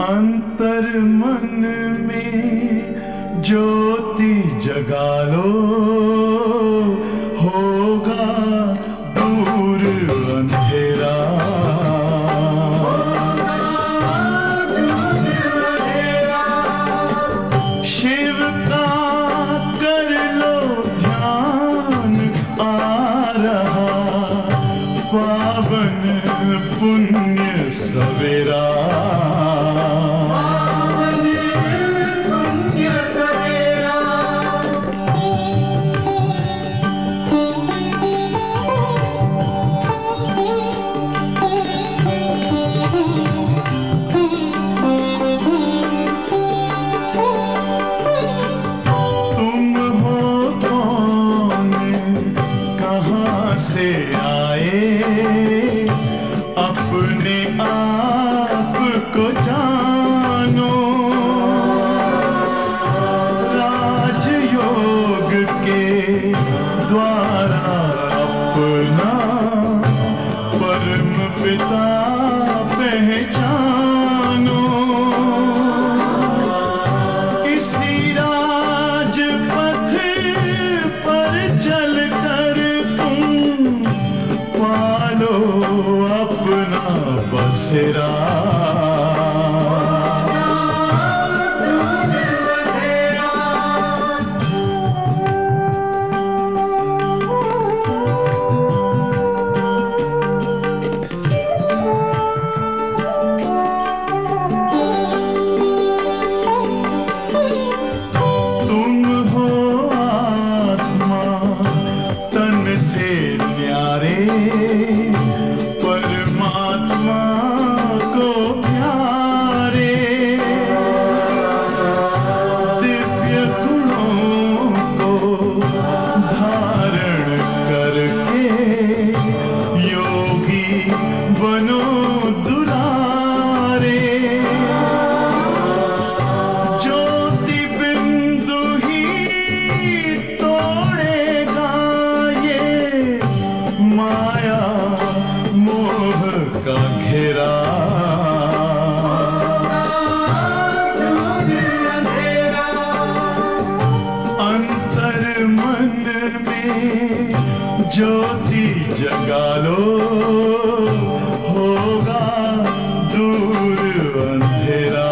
अंतर मन में ज्योति जगा लो, होगा दूर अंधेरा। शिव का कर लो ध्यान, आ रहा पावन पुण्य सवेरा। से आए अपने आप को जानो, राजयोग के द्वारा अपना परम पिता पहचानो। इसी राजपथ पर चलकर पालो अपना बसेरा। तुम हो आत्मा तन से न्यारे, परमात्मा को प्यारे। दिव्य गुणों को धारण करके योगी बनो दुलारे। ज्योति बिंदु ही तोड़ेगा ये माया मोह का घेरा। अंतर मन में ज्योति जगा लो, होगा दूर अंधेरा।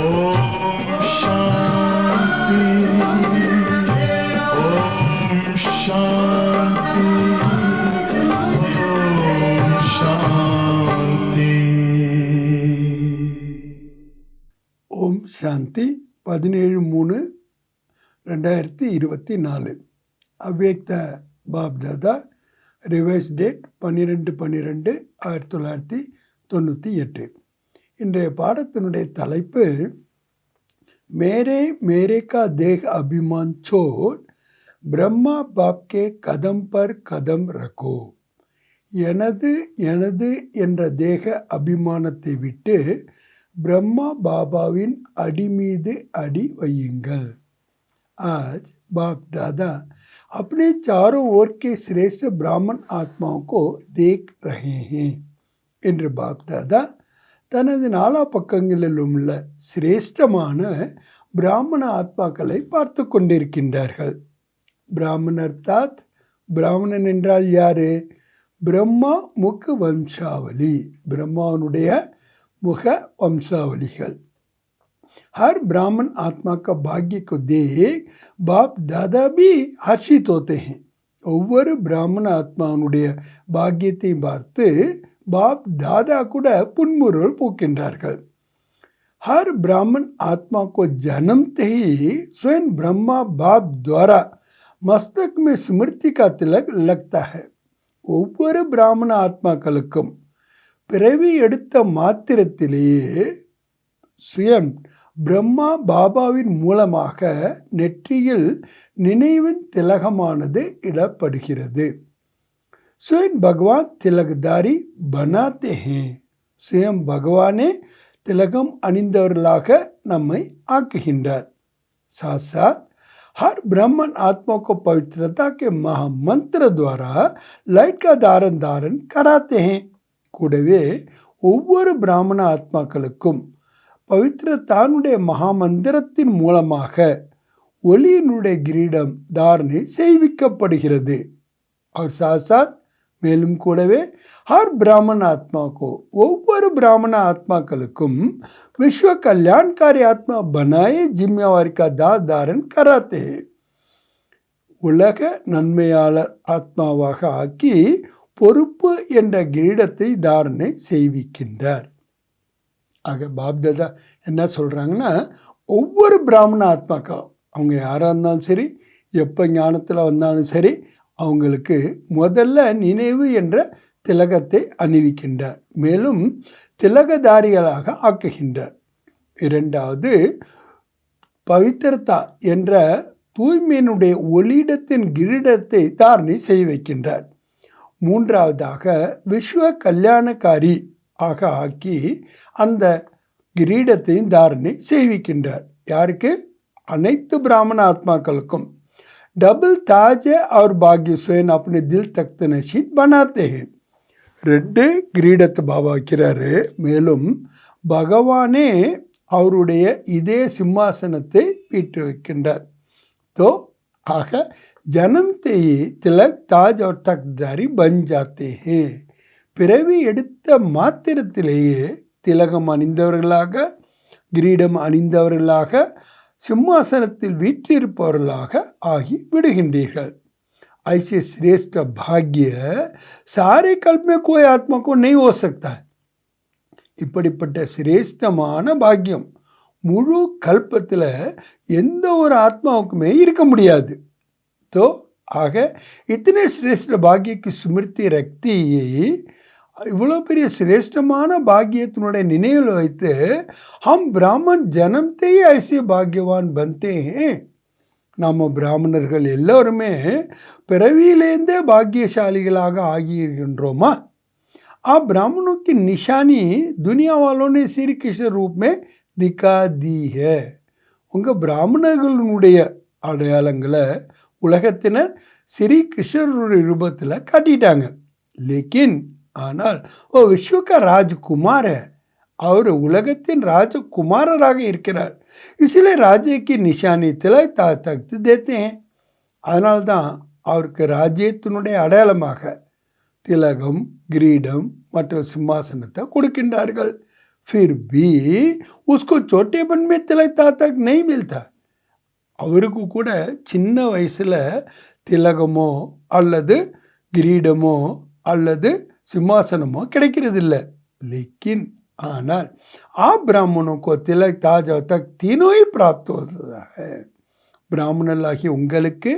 ओम शांति, ओम शांति, ओम शांति। ஓம் சாந்தி 17/3/2024. அவ்யக்த பாப்தாதா, ரிவைஸ் டேட் 12/12/1998. இன்றைய பாடத்தினுடைய தலைப்பு மேரே மேரே கா தேக் அபிமான் சோட் பிரம்மா பாப் கே கதம் பர் கதம் ரகோ. எனது எனது என்ற தேக அபிமானத்தை விட்டு ब्रह्मा बाबाविन अडी मीது अडी வையுங்கள். आज बाप दादा अपने चारों ओर के श्रेष्ठ ब्राह्मण आत्माओं को देख रहे हैं என்று பாப் தாதா தனது நாலா பக்கங்களில் உள்ள சிரேஷ்டமான பிராமண ஆத்மாக்களை பார்த்து கொண்டிருக்கின்றார்கள். பிராமணர் தாத், பிராமணன் என்றால் யாரு? பிரம்மா முக வம்சாவளி, பிரம்மாவனுடைய मुख वंशावलिகள். हर ब्राह्मण आत्मा का भाग्य को देख बाप दादा भी हर्षित होते हैं. ஒவ்வொரு பிராமண ஆத்மாவுடைய பாக்கியத்தை பார்த்து பாப் தாதா கூட புன்முறுவல் பூக்கின்றார்கள். हर ब्राह्मण आत्मा को जन्मते ही स्वयं ब्रह्मा बाप द्वारा मस्तक में स्मृति का तिलक लगता है. ஒவ்வொரு பிராமண ஆத்மாக்களுக்கும் பிறவி எடுத்த மாத்திரத்திலேயே சுயம் பிரம்மா பாபாவின் மூலமாக நெற்றியில் நினைவின் திலகமானது இடப்படுகிறது. स्वयं भगवान तिलकदारी बनाते हैं. स्वयं भगवाने திலகம் அணிந்தவர்களாக நம்மை ஆக்குகின்றார். साथ साथ हर ब्राह्मण आत्मा को पवित्रता के महामंत्र द्वारा लाइट का धारण कराते हैं. கூடவே ஒவ்வொரு பிராமண ஆத்மாக்களுக்கும் பவித்திரத்தானுடைய மகாமந்திரத்தின் மூலமாக ஒளியினுடைய கிரீடம் தாரணை செய்விக்கப்படுகிறது. और साथ साथ மேலும் கூடவே ஹர் பிராமண ஆத்மாக்கோ ஒவ்வொரு பிராமண ஆத்மாக்களுக்கும் விஸ்வ கல்யாண்காரி ஆத்மா பனாயே ஜிம்மாவாரி கா தாரண் கராத்தே. உலக நன்மையாளர் ஆத்மாவாக ஆக்கி பொறுப்பு என்ற கிரீடத்தை தாரணை செய்விக்கின்றார். ஆக பாப்தாதா என்ன சொல்கிறாங்கன்னா, ஒவ்வொரு பிராமண ஆத்மாக்கள் அவங்க யாராக இருந்தாலும் சரி, எப்போ ஞானத்தில் வந்தாலும் சரி, அவங்களுக்கு முதல்ல நினைவு என்ற திலகத்தை அணிவிக்கின்றார். மேலும் திலகதாரிகளாக ஆக்குகின்றார். இரண்டாவது, பவித்திரதா என்ற தூய்மையினுடைய ஒளியிடத்தின் கிரீடத்தை தாரணை செய்ய வைக்கின்றார். மூன்றாவதாக விஸ்வ கல்யாணக்காரி ஆக ஆக்கி அந்த கிரீடத்தையும் தாரணை செய்விக்கின்றார். யாருக்கு? அனைத்து பிராமண ஆத்மாக்களுக்கும். डबल ताज और भाग्य स्वयं अपने दिल तख्त नशीन बनाते हैं. ரெண்டு கிரீடத்தை பாபா வைக்கிறாரு. மேலும் பகவானே அவருடைய இதே சிம்மாசனத்தை வீட்டு வைக்கின்றார். तो ஆக ஜனம்தே திலக் தாஜ் और தக்தாரி பன் ஜாத்தே हैं. பிறவி எடுத்த மாத்திரத்திலேயே திலகம் அணிந்தவர்களாக, கிரீடம் அணிந்தவர்களாக, சிம்மாசனத்தில் வீற்றிருப்பவர்களாக ஆகி விடுகின்றீர்கள். ऐसे श्रेष्ठ भाग्य सारे कल्प में कोई आत्मा को नहीं हो सकता है. இப்படிப்பட்ட சிரேஷ்டமான பாக்கியம் முழு கல்பத்தில் எந்த ஒரு ஆத்மாவுக்குமே இருக்க முடியாது. तो ஆக इतने श्रेष्ठ भाग्य की स्मृति रखती இவ்வளோ பெரிய சிரேஷ்டமான பாக்கியத்தினுடைய நினைவில் வைத்து ஹம் பிராமன் ஜனம்தே ஐசிய பாக்யவான் பந்தே. நம்ம பிராமணர்கள் எல்லோருமே பிறவியிலேருந்தே பாக்கியசாலிகளாக ஆகியிருக்கின்றோமா? आप ब्राह्मणों की निशानी दुनिया वालों ने श्री कृष्ण रूप में दिखा दी है. உங்கள் பிராமணர்களுடைய அடையாளங்களை உலகத்தினர் ஸ்ரீ கிருஷ்ணருடைய ரூபத்தில் காட்டிட்டாங்க. லேக்கின் ஆனால் ஓ விஸ்வக ராஜகுமார் அவர் உலகத்தின் ராஜகுமாரராக இருக்கிறார். இசிலே ராஜ்யக்கு நிஷானி திலக் தக்து தேத்தே. அதனால்தான் அவருக்கு ராஜ்யத்தினுடைய அடையாளமாக திலகம், கிரீடம் மற்றும் சிம்மாசனத்தை கொடுக்கின்றார்கள். फिर भी उसको छोटेपन में तिलक तक नहीं मिलता. அவருக்கு கூட சின்ன வயசில் திலகமோ அல்லது கிரீடமோ அல்லது சிம்மாசனமோ கிடைக்கிறதில்ல. लेकिन ஆனால் आप ब्राह्मणों को तिलक ताज और तक तीनों ही प्राप्त होता है. பிராமணர்களாகிய உங்களுக்கு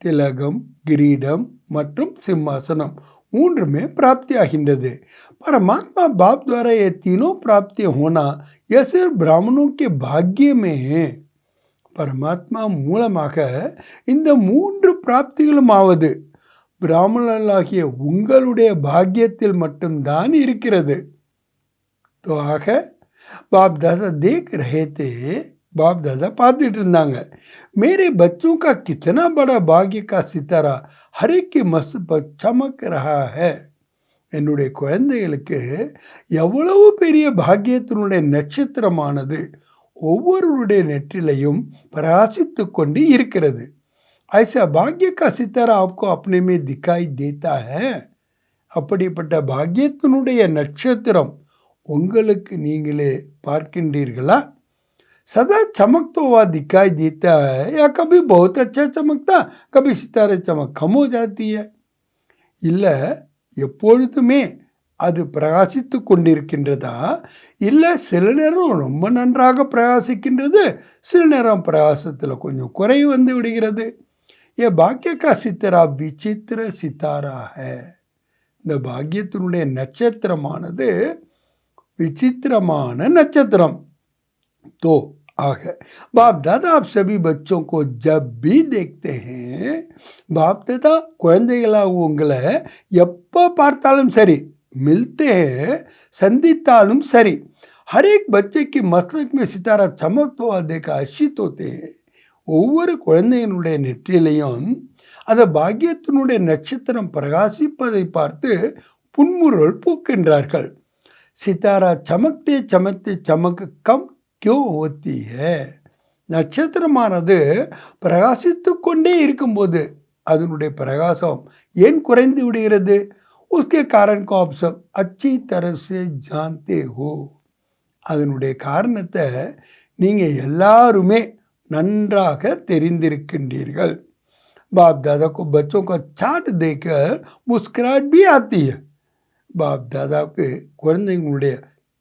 திலகம், கிரீடம் மற்றும் சிம்மாசனம் மூன்றுமே प्राप्ति ஆகின்றது. परमात्मा बाप द्वारा ये तीनों प्राप्ति होना यह सिर्फ ब्राह्मणों के भाग्य में है. பரமாத்மா மூலமாக இந்த மூன்று பிராப்திகளும் ஆவது பிராமணர்களாகிய உங்களுடைய பாக்கியத்தில் மட்டும்தான் இருக்கிறது. तो ஆக बाप दादा देख रहे थे, बाप दादा பார்த்துட்டு இருந்தாங்க. मेरे बच्चों का कितना बड़ा भाग्य का सितारा हर एक की मस्त पर चमक रहा है. என்னுடைய குழந்தைகளுக்கு எவ்வளவு பெரிய பாக்கியத்தினுடைய நட்சத்திரமானது ஒவ்வொருவருடைய நெற்றிலையும் பிரகாசித்து கொண்டு இருக்கிறது. ऐसा भाग्य का सितारा आपको अपने में दिखाई देता है. அப்படிப்பட்ட பாக்கியத்தினுடைய நட்சத்திரம் உங்களுக்கு நீங்களே பார்க்கின்றீர்களா? सदा चमकता हुआ दिखाई देता है या कभी बहुत अच्छा चमकता, कभी सितारे चमक कम हो जाती है. இல்லை எப்பொழுதுமே அது பிரகாசித்து கொண்டிருக்கின்றதா, இல்லை சில நேரம் ரொம்ப நன்றாக பிரகாசிக்கின்றது, சில நேரம் பிரகாசத்தில் கொஞ்சம் குறைவு வந்து விடுகிறது. ये भाग्य का सितारा विचित्र सितारा है. இந்த பாக்கியத்தினுடைய நட்சத்திரமானது விசித்திரமான நட்சத்திரம். तो आगे बाप दादा आप सभी बच्चों को जब भी देखते हैं, बाप दादा குழந்தைகளாக உங்களை எப்போ பார்த்தாலும் சரி, मिलते हैं சந்தித்தாலும் சரி, हर एक बच्चे की मस्तक में सितारा चमकता हुआ देखा हर्षित होते हैं. ஒவ்வொரு குழந்தையினுடைய நெற்றியிலையும் அந்த பாக்கியத்தினுடைய நட்சத்திரம் பிரகாசிப்பதை பார்த்து புன்முறுவல் பூக்கின்றார்கள். சித்தாரா சமக்தே சமக்தே சமக்கு கம் கியோ ஹோத்தி ஹை. நட்சத்திரமானது பிரகாசித்து கொண்டே இருக்கும்போது அதனுடைய பிரகாசம் ஏன் குறைந்து விடுகிறது? उसके कारण को आप सब अच्छी तरह से जानते हो. அதனுடைய காரணத்தை நீங்கள் எல்லாருமே நன்றாக தெரிந்திருக்கின்றீர்கள். बाप दादा को बच्चों का चार्ट देकर मुस्कुराहट भी आती है. பாப் தாதாவுக்கு குழந்தைங்களுடைய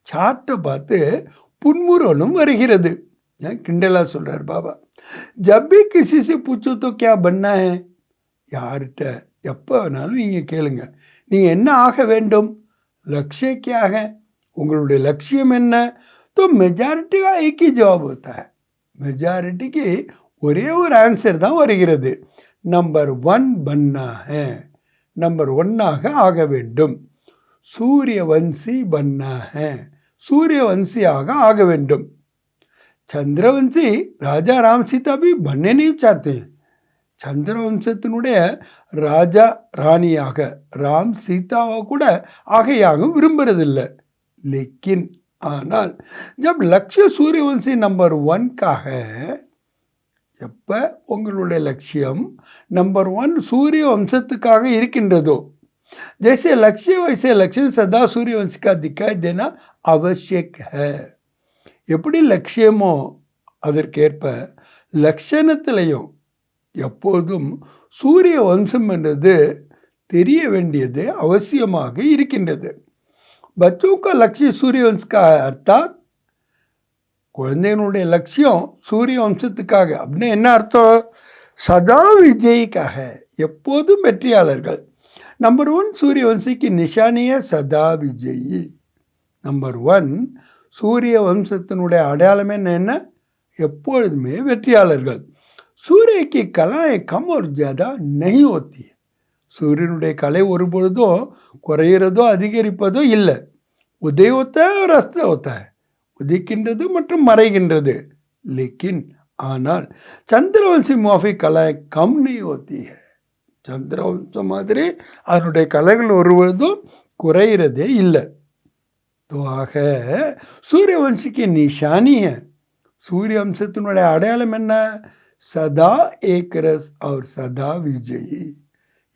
சார்ட்டை பார்த்து புன்முறுவலும் வருகிறது. கிண்டலா சொல்கிறார் பாபா. जब भी किसी से पूछो तो क्या बनना है. யார்கிட்ட எப்போ வேணாலும் நீங்கள் கேளுங்க, நீங்கள் என்ன ஆக வேண்டும், லட்சியக்காக உங்களுடைய லட்சியம் என்ன? तो मेजॉरिटी का एक ही जवाब होता है. மெஜாரிட்டிக்கு ஒரே ஒரு ஆன்சர் தான் வருகிறது. நம்பர் 1 பன்னா है. நம்பர் 1ஆக ஆக வேண்டும். சூரியவன்சி பன்னா है. சூரியவன்சியாக ஆக வேண்டும். சந்திரவன்சி ராஜா ராம் சீதா भी बनने नहीं चाहते. சந்திரவம்சத்தினுடைய ராஜா ராணியாக ராம் சீதாவை கூட ஆகையாக விரும்புறதில்லை. லேக்கின் ஆனால் ஜப் லக்ஷ்ய சூரியவன்சி நம்பர் 1க்காக எப்போ உங்களுடைய லட்சியம் நம்பர் 1 சூரிய வம்சத்துக்காக இருக்கின்றதோ, जैसे लक्ष्य वैसे लक्षण सदा सूर्यवंश का दिखाई देना आवश्यक है. எப்படி லட்சியமோ அதற்கேற்ப லட்சணத்திலையும் எப்போதும் சூரிய வம்சம் என்றது தெரிய வேண்டியது அவசியமாக இருக்கின்றது. बच्चों का लक्ष्य सूर्यवंश का है, अर्थात குழந்தைகளுடைய லட்சியம் சூரிய வம்சத்துக்காக. அப்படின்னா என்ன அர்த்தம்? சதா விஜயிக்காக, எப்போதும் வெற்றியாளர்கள். नंबर 1 सूर्यवंशी की निशानी है सदा विजयी. नंबर 1 சூரிய வம்சத்தினுடைய அடையாளமே என்ன? எப்பொழுதுமே வெற்றியாளர்கள். सूर्य की कलाएं कम और ज़्यादा नहीं होती है. சூரியனுடைய கலை ஒரு பொழுதும் குறையிறதோ அதிகரிப்பதோ இல்லை. உதய होता है और अस्त होता है. உதிக்கின்றது மற்றும் மறைகின்றது. लेकिन ஆனால் சந்திரவंशी मुआफी कलाएं कम नहीं होती है. சந்திரவம்சம் மாதிரி அதனுடைய கலைகள் ஒரு பொழுதும் குறையிறதே இல்லை. तो ஆக சூரியவன்ஷிக்கு நிஷானி है. சூரிய வம்சத்தினுடைய அடையாளம் என்ன? சதா ஏக்ரஸ் और சதா விஜயி,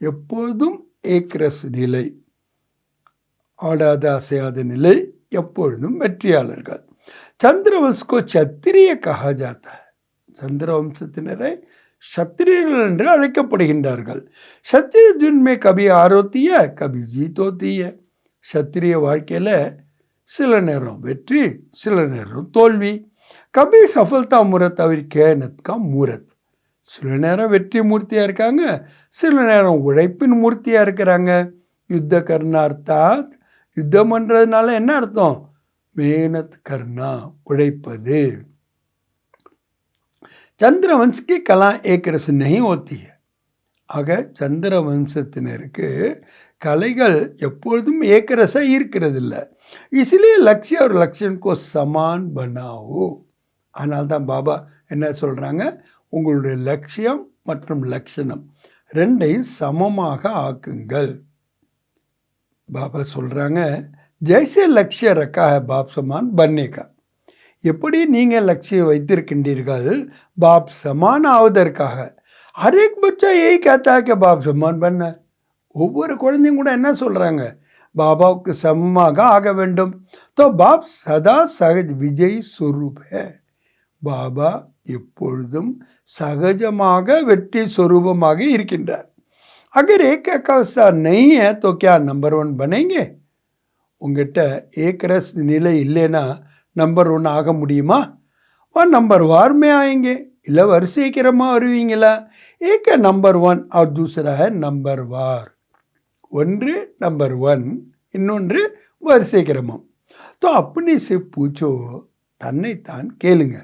எப்பொழுதும் ஏக்ரஸ் நிலை, ஆடாத அசையாத நிலை, எப்பொழுதும் வெற்றியாளர்கள். சந்திரவம்சको क्षत्रिय कहा जाता है. சந்திரவம்சத்தினரை क्षत्रियர்கள் என்று அழைக்கப்படுகின்றார்கள். क्षत्रिय जुन में कभी हार होती है, कभी जीत होती है. क्षत्रिय வாழ்க்கையில் சில நேரம் வெற்றி, சில நேரம் தோல்வி. கபி சஃபல்தா மூரத் அவர் கேனத் கா மூரத். சில நேரம் வெற்றி மூர்த்தியாக இருக்காங்க, சில நேரம் உழைப்பின் மூர்த்தியாக இருக்கிறாங்க. யுத்த கர்ணா அர்த்தாத், யுத்தம் பண்ணுறதுனால என்ன அர்த்தம்? மேனத் கர்ணா, உழைப்பது. चंद्रवंश की कला एक रस नहीं होती है. ஆக சந்திர வம்சத்தினருக்கு கலைகள் எப்பொழுதும் ஏக்கரசாக இருக்கிறதில்ல. इसलिए लक्ष्य और लक्षण को समान बनाओ. ஆனால் தான் பாபா என்ன சொல்கிறாங்க? உங்களுடைய லட்சியம் மற்றும் லட்சணம் ரெண்டையும் சமமாக ஆக்குங்கள். பாபா சொல்கிறாங்க, ஜெய்சே லக்ஷ்ய ரக்கா है बाप समान बनने का. எப்படி நீங்கள் லட்சியம் வைத்திருக்கின்றீர்கள் பாப் சமான் ஆவதற்காக. ஹர் ஏக் பச்சா यही कहता है कि बाप समान बनना. ஒவ்வொரு குழந்தையும் கூட என்ன சொல்கிறாங்க? பாபாவுக்கு சமமாக ஆக வேண்டும். तो बाप सदा सहज विजयी स्वरूप है. பாபா எப்பொழுதும் சகஜமாக வெற்றி स्वरूपமாக இருக்கின்றார். अगर एक अवस्था नहीं है तो क्या नंबर 1 बनेंगे? உங்கள்கிட்ட ஏக்கரஸ் நிலை இல்லைன்னா नंबर 1 ஆக முடியுமா? और नंबर वार में आएंगे, இல்லை வரிசை கிரமாக வருவீங்களா? एक है नंबर 1 और दूसरा है नंबर वार. ஒன்று नंबर 1, இன்னொன்று வரிசை கிரமம். तो अपने से पूछो, தன்னைத்தான் கேளுங்க.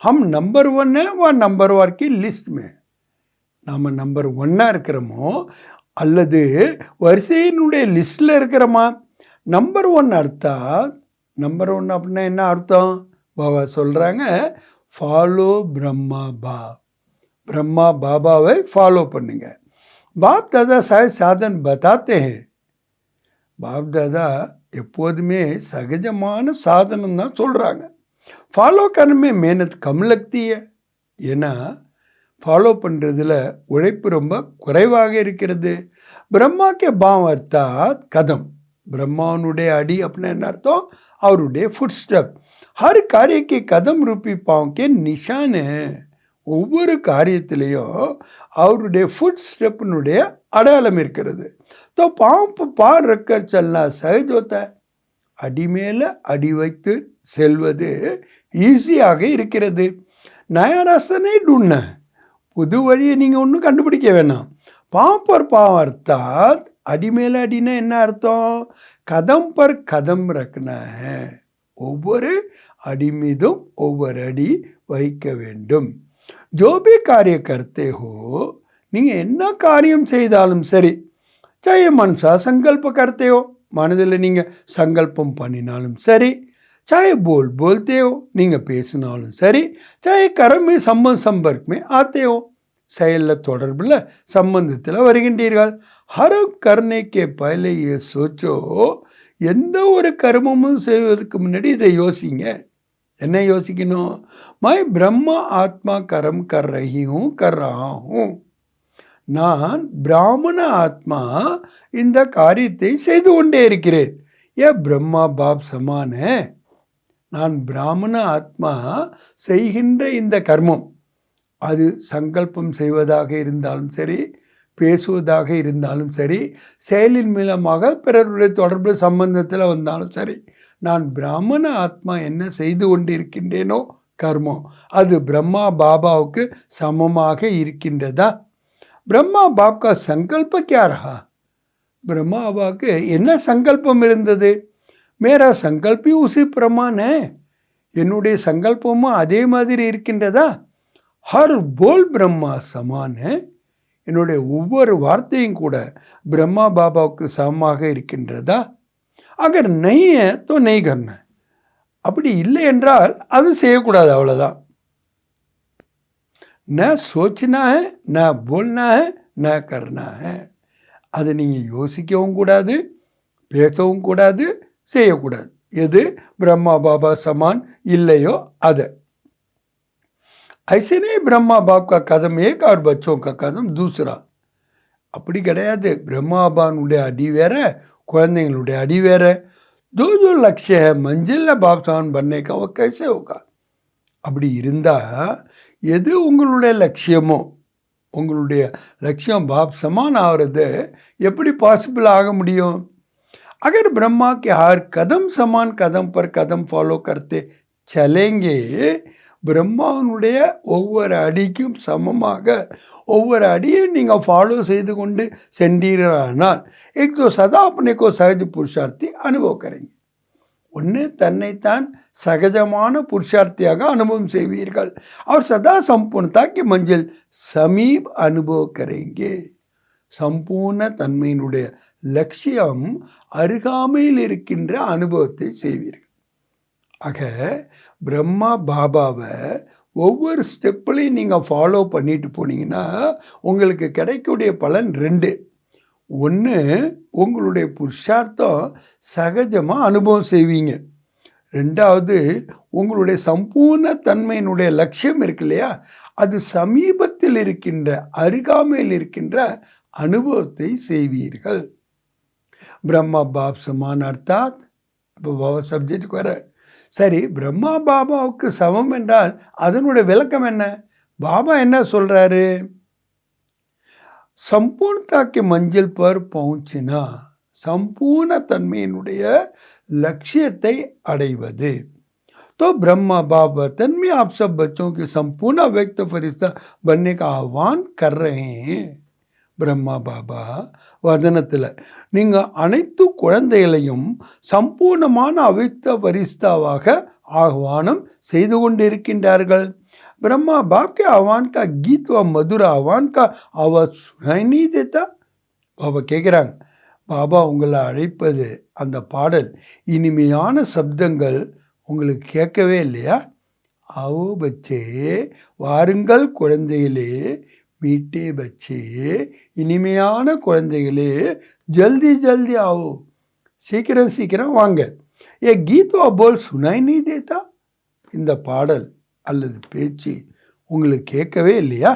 हम नंबर 1 है वह नंबर वार की लिस्ट में. நாம் नंबर 1 இருக்கிறோமோ அல்லது வரிசையினுடைய லிஸ்டில் இருக்கிறோமா? नंबर 1 அர்த்தாத், நம்பர் 1 அப்படின்னா என்ன அர்த்தம்? பாபா சொல்கிறாங்க, ஃபாலோ பிரம்மா பாப். ब्रह्मा बाबाவை ஃபாலோ பண்ணுங்க. बाप दादा शायद साधन बताते हैं. बाप दादा எப்போதுமே சகஜமான சாதனம் தான் சொல்கிறாங்க. ஃபாலோ करने में मेहनत कम लगती है. ஏன்னா ஃபாலோ பண்ணுறதுல உழைப்பு ரொம்ப குறைவாக இருக்கிறது. பிரம்மா கே பாவ் அர்த்தாத் கதம். பிரம்மாவனுடைய அடி அப்படின்னு என்ன அர்த்தம்? அவருடைய ஃபுட் ஸ்டெப். ஹர் காரிய கே கதம் ரூபி பாவ் கே நிஷான். ஒவ்வொரு காரியத்திலையும் அவருடைய ஃபுட் ஸ்டெப்பினுடைய அடையாளம் இருக்கிறது. तो पाँव पर पार रखकर चलना सहज होता है. அடி மேலே அடி வைத்து செல்வது ஈஸியாக இருக்கிறது. நயா ராஸ்தனை ढूंढना. புது வழியை நீங்கள் ஒன்றும் கண்டுபிடிக்க வேணாம். பாவ் பர் பாவ் அர்த்தாத் அடி மேலே அடினா என்ன அர்த்தம்? கதம் பர் கதம் ரக்கனா है. ஒவ்வொரு அடி மீதும் ஒவ்வொரு அடி வைக்க வேண்டும். जो भी कार्य करते हो, நீங்கள் என்ன காரியம் செய்தாலும் சரி, चाहे मनसा संकल्प करते हो, மனதில் நீங்கள் சங்கல்பம் பண்ணினாலும் சரி, चाहे बोलते हो, நீங்கள் பேசினாலும் சரி, चाहे कर्म में संपर्क में आते हो, செயலில் தொடர்பில் சம்பந்தத்தில் வருகின்றீர்கள். ஹரம் கர்ணைக்கே பहले ये सोचो. எந்த ஒரு கர்மமும் செய்வதற்கு முன்னாடி இதை யோசிங்க. என்ன யோசிக்கணும்? मैं ब्रह्मा आत्मा कर्म कर रही हूँ, कर रहा हूँ. நான் பிராமண ஆத்மா இந்த காரியத்தை செய்து கொண்டே இருக்கிறேன். ஏ பிரம்மா பாப் சமான. நான் பிராமண ஆத்மா செய்கின்ற இந்த கர்மம், அது சங்கல்பம் செய்வதாக இருந்தாலும் சரி, பேசுவதாக இருந்தாலும் சரி, செயலின் மூலமாக பிறருடைய தொடர்பு சம்பந்தத்தில் வந்தாலும் சரி, நான் பிராமண ஆத்மா என்ன செய்து கொண்டிருக்கின்றேனோ கர்மம், அது பிரம்மா பாபாவுக்கு சமமாக இருக்கின்றதா? பிரம்மா பாப் கா சங்கல்ப क्या रहा? பிரம்மா பாபாவுக்கு என்ன சங்கல்பம் இருந்தது? மேரா சங்கல்பி உசி பிரமான் है. என்னுடைய சங்கல்பமும் அதே மாதிரி இருக்கின்றதா? ஹர் போல் பிரம்மா சமான் है. என்னுடைய ஒவ்வொரு வார்த்தையும் கூட பிரம்மா பாபாவுக்கு சமமாக இருக்கின்றதா? அகர் நஹி है तो नहीं करना. அப்படி இல்லை என்றால் அது செய்யக்கூடாது, அவ்வளோதான். न सोचना है, न बोलना है, न करना है. அதை நீங்கள் யோசிக்கவும் கூடாது, பேசவும் கூடாது, செய்யக்கூடாது. எது பிரம்மா பாபா சமான் இல்லையோ அதை. ऐसे नहीं ब्रह्मा बाप का कदम एक और बच्चों का कदम दूसरा. அப்படி கிடையாது. பிரம்மா பாபானுடைய அடி வேற, குழந்தைங்களுடைய அடி வேற. जो जो लक्ष्य है मंजिल बाप समान बनने का वो कैसे होगा? அப்படி இருந்தால் எது உங்களுடைய லட்சியமோ, உங்களுடைய லட்சியம் பாப் சமான் ஆகிறது எப்படி பாசிபிள் ஆக முடியும்? अगर ब्रह्मा के हर कदम समान कदम पर कदम ஃபாலோ करते चलेंगे, பிரம்மாவனுடைய ஒவ்வொரு அடிக்கும் சமமாக ஒவ்வொரு அடியும் நீங்கள் ஃபாலோ செய்து கொண்டு சென்றீர்களானால் एक तो सदा अपने को सहज पुरुषार्थी अनुभव करेंगे. ஒன்று தன்னைத்தான் சகஜமான புருஷார்த்தியாக அனுபவம் செய்வீர்கள். அவர் சதா சம்பூர்ணதா கி மஞ்சள் சமீப் அனுபவ கரேங்கே. சம்பூர்ண தன்மையினுடைய லட்சியம் அருகாமையில் இருக்கின்ற அனுபவத்தை செய்வீர்கள். ஆக பிரம்மா பாபாவை ஒவ்வொரு ஸ்டெப்லையும் நீங்கள் ஃபாலோ பண்ணிட்டு போனீங்கன்னா உங்களுக்கு கிடைக்கக்கூடிய பலன் ரெண்டு. ஒன்று, உங்களுடைய புருஷார்த்தம் சகஜமாக அனுபவம் செய்வீங்க. ரெண்டாவது, உங்களுடைய சம்பூர்ண தன்மையினுடைய லட்சியம் இருக்கு இல்லையா, அது சமீபத்தில் இருக்கின்ற அருகாமையில் இருக்கின்ற அனுபவத்தை செய்வீர்கள். பிரம்மா பாப் சமான் அர்த்தாத். இப்போ பாபா சப்ஜெக்டுக்கு வர. சரி, பிரம்மா பாபாவுக்கு சமம் என்றால் அதனுடைய விளக்கம் என்ன? பாபா என்ன சொல்கிறாரு? संपूर्णता के मंजिल पर पहुंचना, संपूर्ण तन्मयनुடைய लक्ष्यத்தை அடைவது. तो ब्रह्मा बाप वतन में आप सब बच्चों के संपूर्ण व्यक्त फरिश्ता बनने का आह्वान कर रहे हैं. பிரம்மா பாபா வதனத்தில் நீங்கள் அனைத்து குழந்தைகளையும் சம்பூர்ணமான அவ்யக்த பரிஸ்தாவாக ஆஹ்வானம் செய்து கொண்டிருக்கின்றார்கள். ब्रह्मा बाप के आह्वान का गीत व मधुर आह्वान का आवाज सुनाई नहीं देता? பாபா கேட்குறாங்க, பாபா உங்களை அழைப்பது அந்த பாடல் இனிமையான சப்தங்கள் உங்களுக்கு கேட்கவே இல்லையா? आओ बच्चे வாருங்கள் குழந்தைகளே மீட்டே बच्चे இனிமையான குழந்தைகளே जल्दी जल्दी आओ சீக்கிரம் சீக்கிரம் வாங்க ये गीत और बोल सुनाई नहीं देता இந்த பாடல் அல்லது பேச்சு உங்களுக்கு கேட்கவே இல்லையா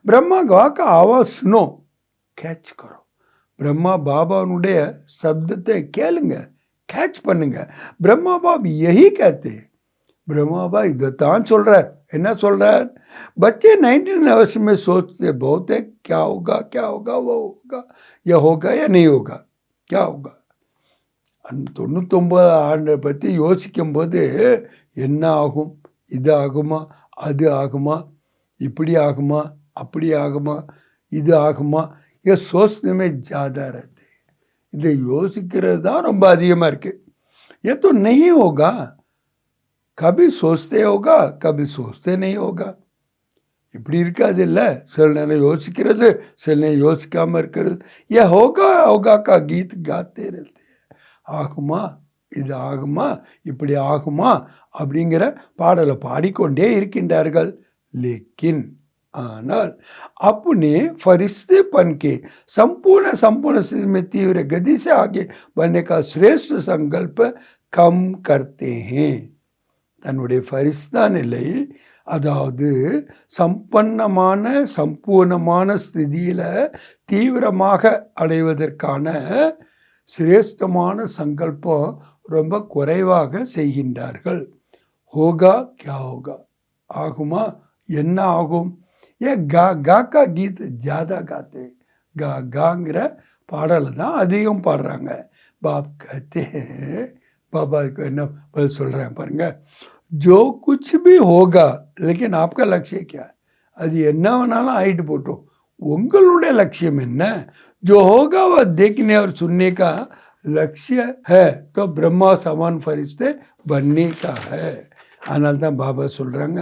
பிரம்மா का आवाज सुनो कैच करो பிரம்மா பாபாவுடைய சப்தத்தை கேளுங்க कैच பண்ணுங்க பிரம்மா பாப் यही कहते हैं ब्रह्मा बाबा इधर चल रहा है என்ன சொல்றார் बच्चे 19 अवर्स में सोचते बहुत है क्या होगा वो होगा या होगा या नहीं होगा क्या होगा 99 ஆண்டை பற்றி யோசிக்கும் போது என்ன ஆகும் இது ஆகுமா அது ஆகுமா இப்படி ஆகுமா அப்படி ஆகுமா இது ஆகுமா ये सोचने में ज़्यादा रहते இதை யோசிக்கிறது தான் ரொம்ப அதிகமாக இருக்குது ये तो नहीं होगा कभी सोचते होगा कभी सोचते नहीं होगा இப்படி இருக்காது இல்லை சில நேரம் யோசிக்கிறது சில நேரம் யோசிக்காமல் இருக்கிறது ये होगा होगा का गीत गाते रहते ஆகுமா இது ஆகுமா இப்படி ஆகுமா அப்படிங்கிற பாடலை பாடிக்கொண்டே இருக்கின்றார்கள் लेकिन ஆனால் अपने फरिश्तेपन के संपूर्ण स्थिति में तीव्र गति से आगे बढ़ने का श्रेष्ठ संकल्प कम करते हैं தன்னுடைய ஃபரிஸ்தா நிலை அதாவது சம்பூர்ணமான ஸ்திதியில் தீவிரமாக அடைவதற்கான சிரேஷ்டமான சங்கல்பம் ரொம்ப குறைவாக செய்கின்றார்கள் ஹோகா கியா ஹோகா ஆகுமா என்ன ஆகும் ஏ கா கா கீத் ஜாதா காத்தே காங்கிற பாடலை தான் அதிகம் பாடுறாங்க பாப் கத்தே பாபாவுக்கு என்ன பதில் சொல்கிறேன் பாருங்க जो कुछ भी होगा लेकिन आपका लक्ष्य क्या அது என்ன வேணாலும் ஆயிட்டு போட்டோம் உங்களுடைய லட்சியம் என்ன जो होगा वह देखने और सुनने का लक्ष्य है तो ब्रह्मा समान फरिश्ते बनने का है அதனால தான் பாபா சொல்கிறாங்க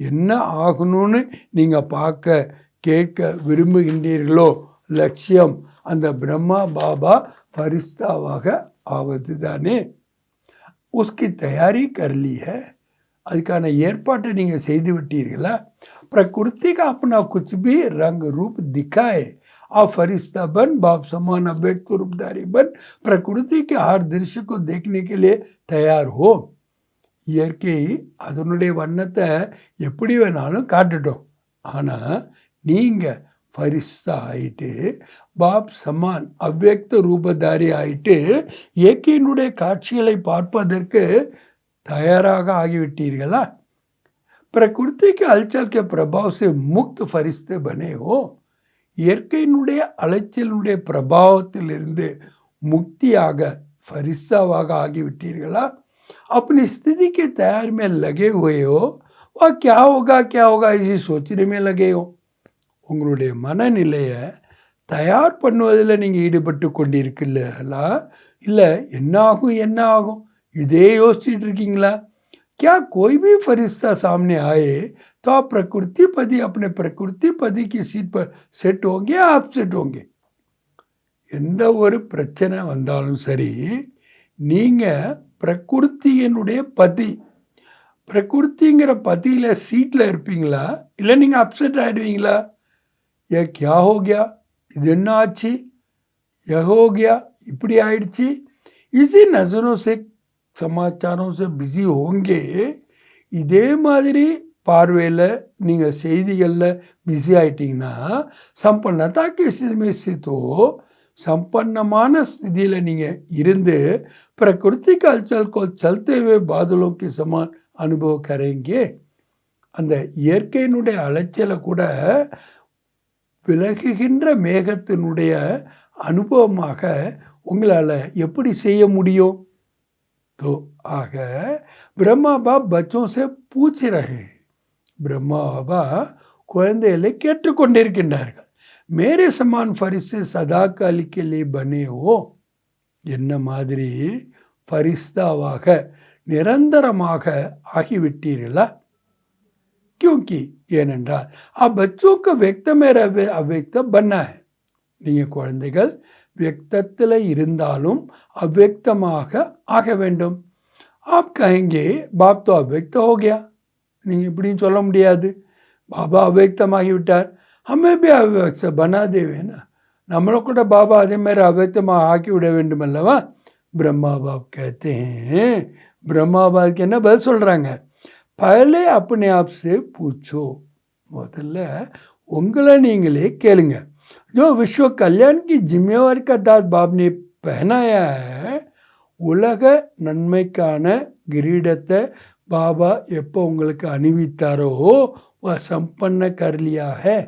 என்ன ஆகணும்னு நீங்கள் பார்க்க கேட்க விரும்புகின்றீர்களோ லட்சியம் அந்த பிரம்மா பாபா ஃபரிஸ்தாவாக ஆவது தானே उसकी तैयारी कर ली है அதுக்கான ஏற்பாட்டை நீங்கள் செய்து விட்டீர்களா प्रकृति का अपना कुछ भी रंग रूप दिखाए आप फरिश्ता बन बाप समान अव्यक्त रूपधारी बन प्रकृति के हर दृश्य को देखने के लिए तैयार हो இயற்கை அதனுடைய வண்ணத்தை எப்படி வேணாலும் காட்டுட்டோம் ஆனால் நீங்கள் ஃபரிஸ்தா ஆயிட்டு பாப் சமான் அவ்யக்த ரூபதாரி ஆயிட்டு இயற்கையினுடைய காட்சிகளை பார்ப்பதற்கு தயாராக ஆகிவிட்டீர்களா प्रकृति के हलचल के प्रभाव से मुक्त फरिश्ते बने हो இயற்கையினுடைய அலைச்சலினுடைய பிரபாவத்திலிருந்து முக்தியாக ஃபரிஸ்தாவாக ஆகிவிட்டீர்களா अपनी स्थिति के तैयार में लगे हुए हो वह क्या होगा इसी सोचने में लगे हो உங்களுடைய மனநிலையை தயார் பண்ணுவதில் நீங்கள் ஈடுபட்டு கொண்டிருக்கீங்களா இல்லை என்ன ஆகும் இதே யோசிச்சுட்டு இருக்கீங்களா क्या कोई भी फरिश्ता सामने आए तो आप प्रकृति पति अपने प्रकृति पति की सीट पर सेट होंगे आप सेट होंगे எந்த ஒரு பிரச்சனை வந்தாலும் சரி நீங்கள் பிரகிருத்தியினுடைய பதி பிரகிருத்திங்கிற பதியில் சீட்டில் இருப்பீங்களா இல்லை நீங்கள் அப்செட் ஆகிடுவீங்களா ஏ கியா ஹோ கியா இது என்ன ஆச்சு ய ஹோ கியா இப்படி ஆயிடுச்சு इसी नज़रों से समाचारों से बिजी होंगे இதே மாதிரி பார்வையில் நீங்கள் செய்திகளில் பிஸி ஆகிட்டிங்கன்னா சம்பன்னதாக்கு ஸ்திதி ஸ்திதோ संपन्नमान स्थिति நீங்கள் இருந்து प्रकृति का हलचल को चलते हुए बादलों के समान अनुभव करेंगे அந்த இயற்கையினுடைய அலைச்சலை கூட விலகுகின்ற மேகத்தினுடைய அனுபவமாக உங்களால் எப்படி செய்ய முடியும் तो आग ब्रह्मा बाप बच्चों से पूछ रहे हैं ब्रह्मा बाबा குழந்தைகளை கேட்டுக்கொண்டிருக்கின்றார்கள் मेरे समान फरिश्ते सदाकाल के लिए बने हो என்ன மாதிரி फरिश्ताவாக निरंतरமாக ஆகிவிட்டீர்களா क्योंकि ஏனென்றால் अब बच्चों का व्यक्त में अव्यक्त बनना है நீங்கள் குழந்தைகள் व्यक्तத்தில் இருந்தாலும் अव्यक्तமாக ஆக வேண்டும் आप कहेंगे बाप तो अव्यक्त हो गया நீங்கள் இப்படின்னு சொல்ல முடியாது. பாபா அவ்யக்தமாகிவிட்டார், हमें भी अव्यक्त बना देवे ना, நம்மளை கூட பாபா அதே மாதிரி அவ்யக்தமாக ஆக்கி விட வேண்டும் அல்லவா. பிரம்மா பாப் कहते हैं, பிரம்மா பாபுக்கு என்ன பதில் சொல்கிறாங்க, पहले अपने आप से पूछो, முதல்ல உங்களை நீங்களே கேளுங்க. जो विश्व कल्याण की जिम्मेवारी का दाद बाप ने पहनाया है, உலக நன்மைக்கான கிரீடத்தை பாபா எப்போ உங்களுக்கு அணிவித்தாரோ वह संपन्न कर लिया है,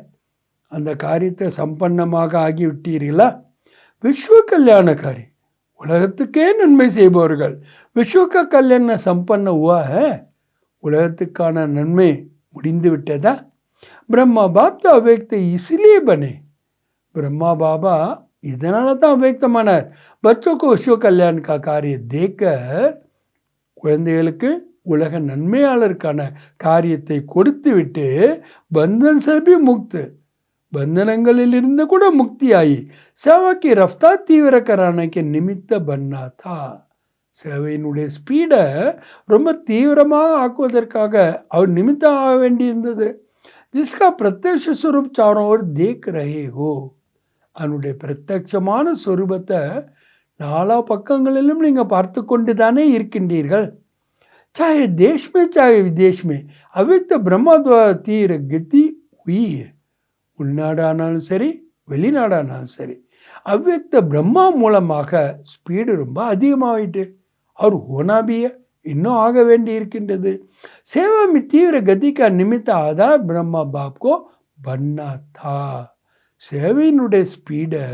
அந்த காரியத்தை சம்பன்னமாக ஆகிவிட்டீர்களா. விஸ்வ கல்யாணக்காரி, உலகத்துக்கே நன்மை செய்பவர்கள். விஸ்வ கல்யாண சம்பன்ன हुआ है, உலகத்துக்கான நன்மை முடிந்து விட்டதா. ब्रह्मा बाप तो अव्यक्त इसलिए बने, ब्रह्मा बाबा இதனால தான் அவ்யக்தமானார். बच्चों को विश्व कल्याण का कार्य देकर, குழந்தைகளுக்கு உலக நன்மையாளருக்கான காரியத்தை கொடுத்து விட்டு பந்தன் சபி முக்து, பந்தனங்களிலிருந்து கூட முக்தியாகி சேவாக்கி ரஃப்தா தீவிரக்கரானைக்கு நிமித்த பண்ணா தா, சேவையினுடைய ஸ்பீடை ரொம்ப தீவிரமாக ஆக்குவதற்காக அவர் நிமித்தம் ஆக வேண்டியிருந்தது. ஜிஸ்கா பிரத்யக்ஷ ஸ்வரூப் சாரோं ओर देख रहे हो, அதனுடைய பிரத்யட்சமான ஸ்வரூபத்தை நாலா பக்கங்களிலும் நீங்கள் பார்த்து கொண்டு தானே இருக்கின்றீர்கள். चाहे देश में चाहे विदेश में अव्यक्त ब्रह्मा द्वारा तीर गति हुई है, உள்நாடானாலும் சரி வெளிநாடானாலும் சரி அவ்யக்த பிரம்மா மூலமாக ஸ்பீடு ரொம்ப அதிகமாகிட்டு, அவர் ஹோனாபிய இன்னும் ஆக வேண்டி இருக்கின்றது. சேவா மி தீவிர கதிக்கா நிமித்த ஆதார் பிரம்மா பாப்கோ பன்னா தா, சேவையினுடைய ஸ்பீடை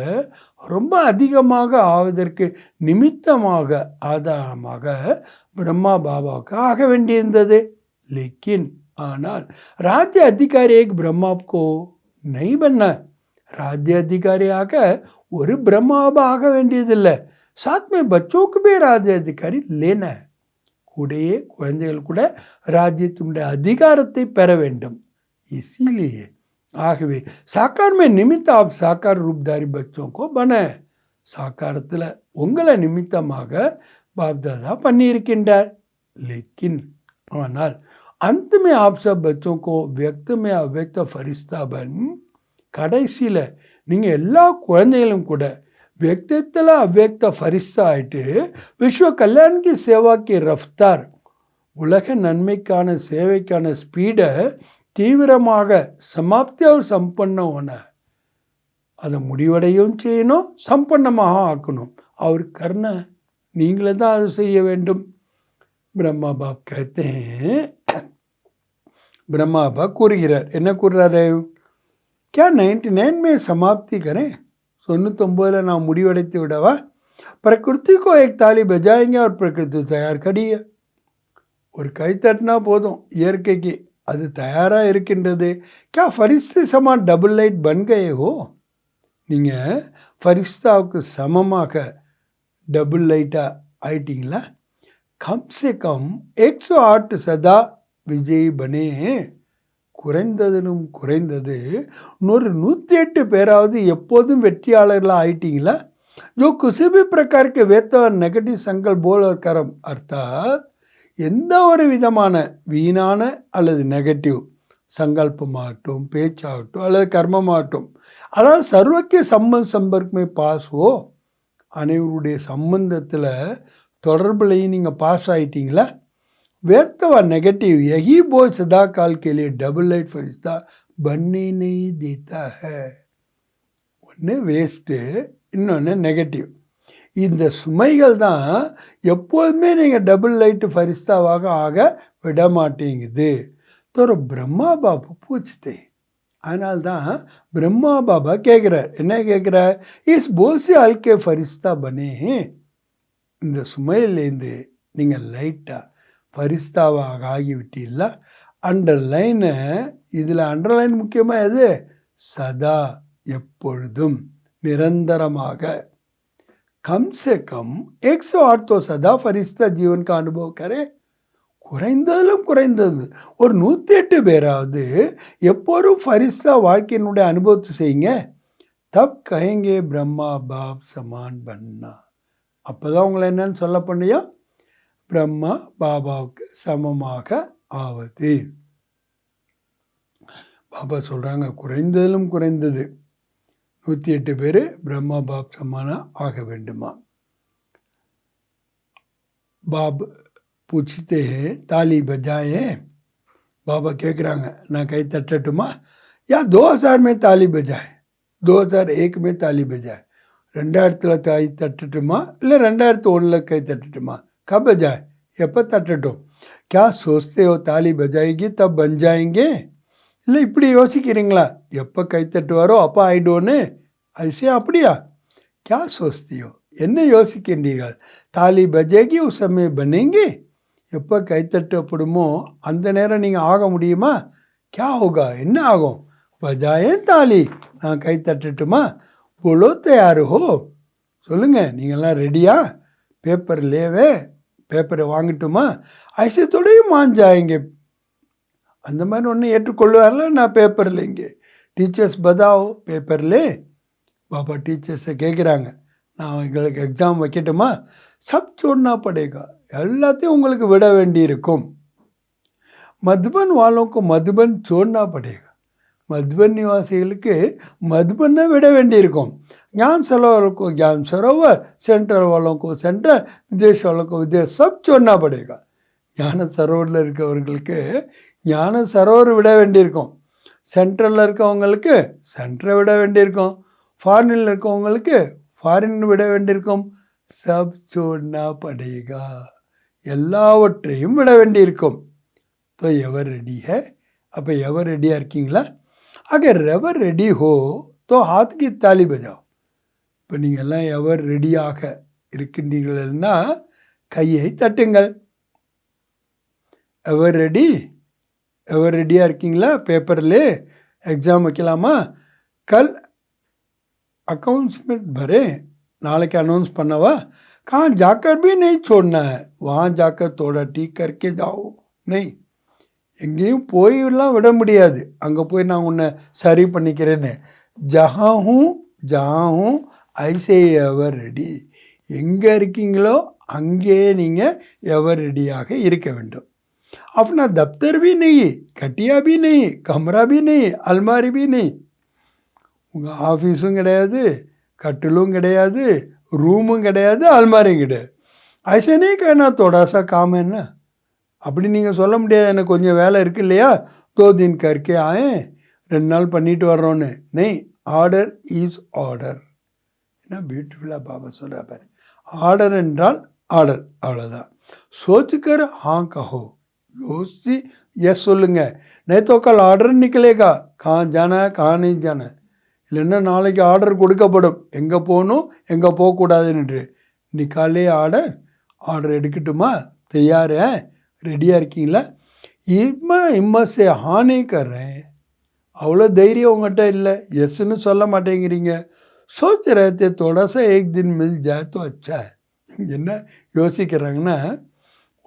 ரொம்ப அதிகமாக ஆவதற்கு நிமித்தமாக ஆதாரமாக பிரம்மா பாபாவுக்கு ஆக வேண்டியிருந்தது. लेकिन ஆனால் राज्य अधिकारी एक ब्रह्मा को नहीं बनना, राज्य अधिकारिயாக ஒரு பிரம்மாவை ஆக வேண்டியதில்லை. साथ में बच्चों को भी राज्य अधिकारी लेना है, கூடயே குழந்தைகள் கூட ராஜ்யத்தினுடைய அதிகாரத்தை பெற வேண்டும். इसीलिए ஆகவே சாக்கார் में निमित्त आप साकार रूपधारी बच्चों को बने, சாக்காரத்தில் உங்களை நிமித்தமாக பாப்தாதா பண்ணியிருக்கின்றார். लेकिन ஆனால் अंत में आप सब बच्चों को व्यक्त में अव्यक्त फरिश्ता बन, கடைசியில் நீங்கள் எல்லா குழந்தைகளும் கூட व्यक्तित्व अव्यक्त फरिश्ता ஆயிட்டு विश्व कल्याण की सेवा की रफ्तार, உலக நன்மைக்கான சேவைக்கான ஸ்பீடை தீவிரமாக சமாப்தி और संपन्न होना, அதை முடிவடையும் செய்யணும், சம்பன்னமாக ஆக்கணும். அவர் கர்ண நீங்களே தான் அது செய்ய வேண்டும். பிரம்மா பாப் कहते हैं, பிரம்மா பாப் கூறுகிறார், என்ன கூறுறாரு, क्या 99 में समाप्ति करें, 99 நான் முடிவடைத்து விடவா. प्रकृति को एक ताली बजाएंगे और प्रकृति तैयार खड़ी है, ஒரு கை தட்டினா போதும் இயற்கைக்கு அது தயாராக இருக்கின்றது. क्या फरिश्ते समान डबल लाइट बन गए हो, நீங்கள் ஃபரிஸ்தாவுக்கு சமமாக டபுள் லைட்டாக ஆயிட்டீங்களா. कम से कम 108 सदा விஜய் பனே, குறைந்ததிலும் குறைந்தது 108 பேராவது எப்போதும் வெற்றியாளர்களாக ஆயிட்டீங்களா. जो किसी भी प्रकार के वेत और नेगेटिव संकल्प बोल और कर्म, अर्थात எந்த ஒரு விதமான வீணான அல்லது நெகட்டிவ் சங்கல்பமாகட்டும் பேச்சாகட்டும் அல்லது கர்மமாகட்டும், அதாவது சர்வக்கிய சம்பர்க்கமே பாஸ்வோ, அனைவருடைய சம்பந்தத்தில் தொடர்புலையும் நீங்கள் பாஸ் ஆகிட்டீங்களா. व्यर्थवा नेगेटिव यही बोझ सदा काल के लिए डबल लाइट फरिश्ता बनने नहीं देता है. ஒன்று வேஸ்ட்டு, இன்னொன்று நெகட்டிவ். இந்த சுமைகள் தான் எப்போதுமே நீங்கள் டபுள் லைட்டு ஃபரிஸ்தாவாக ஆக விட மாட்டேங்குது. தோற பிரம்மா பாபா பூச்சிட்டே, அதனால்தான் பிரம்மா பாபா கேட்குறார், என்ன கேட்குறார், இஸ் போல்சி அல்கே ஃபரிஸ்தா பனே, இந்த சுமையிலேருந்து நீங்கள் லைட்டாக ஃபரிஸ்தாவாக ஆகிவிட்டீங்களா. அண்டர்லைனு, இதில் அண்டர்லைன் முக்கியமாக எது, சதா எப்பொழுதும் நிரந்தரமாக. कम से कम 108 तो सदा फरिश्ता जीवन का अनुभव करे, குறைந்ததிலும் குறைந்தது ஒரு 108 பேராவது எப்போதும் ஃபரிஸ்தா வாழ்க்கையினுடைய அனுபவத்தை செய்யுங்க. தப் கஹேங்கே பிரம்மா பாப் சமான் பன்னா, அப்போ தான் உங்களை என்னன்னு சொல்ல பண்ணியா, பிரம்மா பாபாவுக்கு சமமாக ஆவது. பாபா சொல்கிறாங்க, குறைந்ததிலும் குறைந்தது 108 பேர் பிரம்மா பாப் சமானா ஆக வேண்டுமா. பாப் பூछते हैं ताली बजाए, பாபா கேட்குறாங்க, நான் கை தட்டட்டுமா? யா 2000 में ताली बजाए, 2001 में ताली बजाए. 2000 கை தட்டட்டுமா இல்லை 2001 கை தட்டட்டுமா? கப் बजाए, எப்போ தட்டட்டும்? क्या सोचते हो ताली बजाएगी तब बन जाएंगे? இல்லை இப்படி யோசிக்கிறீங்களா, எப்போ கை தட்டுவாரோ அப்போ ஆயிடுவோன்னு? ஐசே அப்படியா? क्या सोचती हो, என்ன யோசிக்கின்றீர்கள்? தாலி பஜேகி உஸ் சமயம் பனேங்கி, எப்போ கைத்தட்டப்படுமோ அந்த நேரம் நீங்கள் ஆக முடியுமா? கே ஹோகா, என்ன ஆகும்? பஜாயே தாலி, நான் கை தட்டட்டுமா? போலோ தயார் ஹோ, சொல்லுங்கள், நீங்கள்லாம் ரெடியா? பேப்பர் லேவே, பேப்பரை வாங்கட்டுமா? ஐசே தொடையும் மாஞ்சாயங்க, அந்த மாதிரி ஒன்று ஏற்றுக்கொள்வார்ல, நான் பேப்பர் லேங்க. டீச்சர்ஸ் பதாவோ பேப்பர்லே. பாபா டீச்சர்ஸை கேட்குறாங்க, நான் எங்களுக்கு எக்ஸாம் வைக்கட்டுமா? சப் சோடனா படேகா, எல்லாத்தையும் உங்களுக்கு விட வேண்டி இருக்கும். மதுபன் வாழோக்கு மதுபன் சோடனா படேகா, மதுபன் நிவாசிகளுக்கு மதுபனை விட வேண்டியிருக்கும். ज्ञान सरोवर को ज्ञान सरोवर, सेंट्रल वालों को सेंटर, विदेश वालों को विदेश, सब छोड़ना पड़ेगा. ஞான சரோவரில் இருக்கவர்களுக்கு ஞான சரோவர் விட வேண்டியிருக்கும். சென்ட்ரலில் இருக்கவங்களுக்கு சென்டரை விட வேண்டியிருக்கும். ஃபாரினில் இருக்கவங்களுக்கு ஃபாரின் விட வேண்டியிருக்கும். சப் சோடனா படேகா, எல்லாவற்றையும் விட வேண்டியிருக்கும். तो எவர் ரெடி है, அப்போ எவர் ரெடியாக இருக்கீங்களா? அகர் எவர் ரெடி ஹோ तो हाथ की ताली बजाओ. இப்போ நீங்கள் எல்லாம் எவர் ரெடியாக இருக்கின்றீர்கள்னா கையை தட்டுங்கள். எவர் ரெடி, எவர் ரெடியாக இருக்கீங்களா? பேப்பரில் எக்ஸாம் வைக்கலாமா? கல் अकाउंट्समेंट भरे, नाले के अनाउंस பண்ணவா? कहाँ जाकर भी नहीं छोड़ना है, वहाँ जाकर थोड़ा ठीक करके जाओ. नहीं, எங்கேயும் போயெல்லாம் விட முடியாது. அங்கே போய் நான் உன்னை சரி பண்ணிக்கிறேன்னு. ஜஹா ஹூ ஐசே எவர் ரெடி, எங்கே இருக்கீங்களோ அங்கேயே நீங்கள் எவர் ரெடியாக இருக்க வேண்டும். अपना दफ्तर भी नहीं, கட்டியா भी नहीं, कमरा भी नहीं, अलमारी भी नहीं. உங்கள் ஆஃபீஸும் கிடையாது, கட்டிலும் கிடையாது, ரூமும் கிடையாது, அல்மாரியும் கிடையாது. ஐசே நீ கேனா தோடாசா காம என்ன, அப்படி நீங்கள் சொல்ல முடியாது. எனக்கு கொஞ்சம் வேலை இருக்கு இல்லையா, 2 दिन करके आए, 2 நாள் பண்ணிட்டு வர்றோன்னு. நெய், ஆர்டர் இஸ் ஆர்டர். என்ன பியூட்டிஃபுல்லாக பாபா சொல்கிறார். ஆர்டர் என்றால் ஆர்டர், அவ்வளோதான். சோச்சுக்கர் हाँ कहो, யோசிச்சு எஸ் சொல்லுங்க. नहीं तो कल ஆர்டர் निकलेगा, कहाँ जाना है कहाँ नहीं जाना है. இல்லைன்னா நாளைக்கு ஆர்டர் கொடுக்கப்படும், எங்கே போகணும் எங்கே போகக்கூடாதுன்னு. நிக்காலே ஆர்டர், ஆர்டர் எடுக்கட்டுமா? தயார், ரெடியாக இருக்கீங்களா? இம்மசே ஹானே கர்றேன், அவ்வளோ தைரியம் உங்கள்கிட்ட இல்லை, எஸ்ன்னு சொல்ல மாட்டேங்கிறீங்க. சோச் ரஹத்தே தோடாசா ஏக் தின் மில் ஜாய் தோ அச்சா. என்ன யோசிக்கிறாங்கன்னா,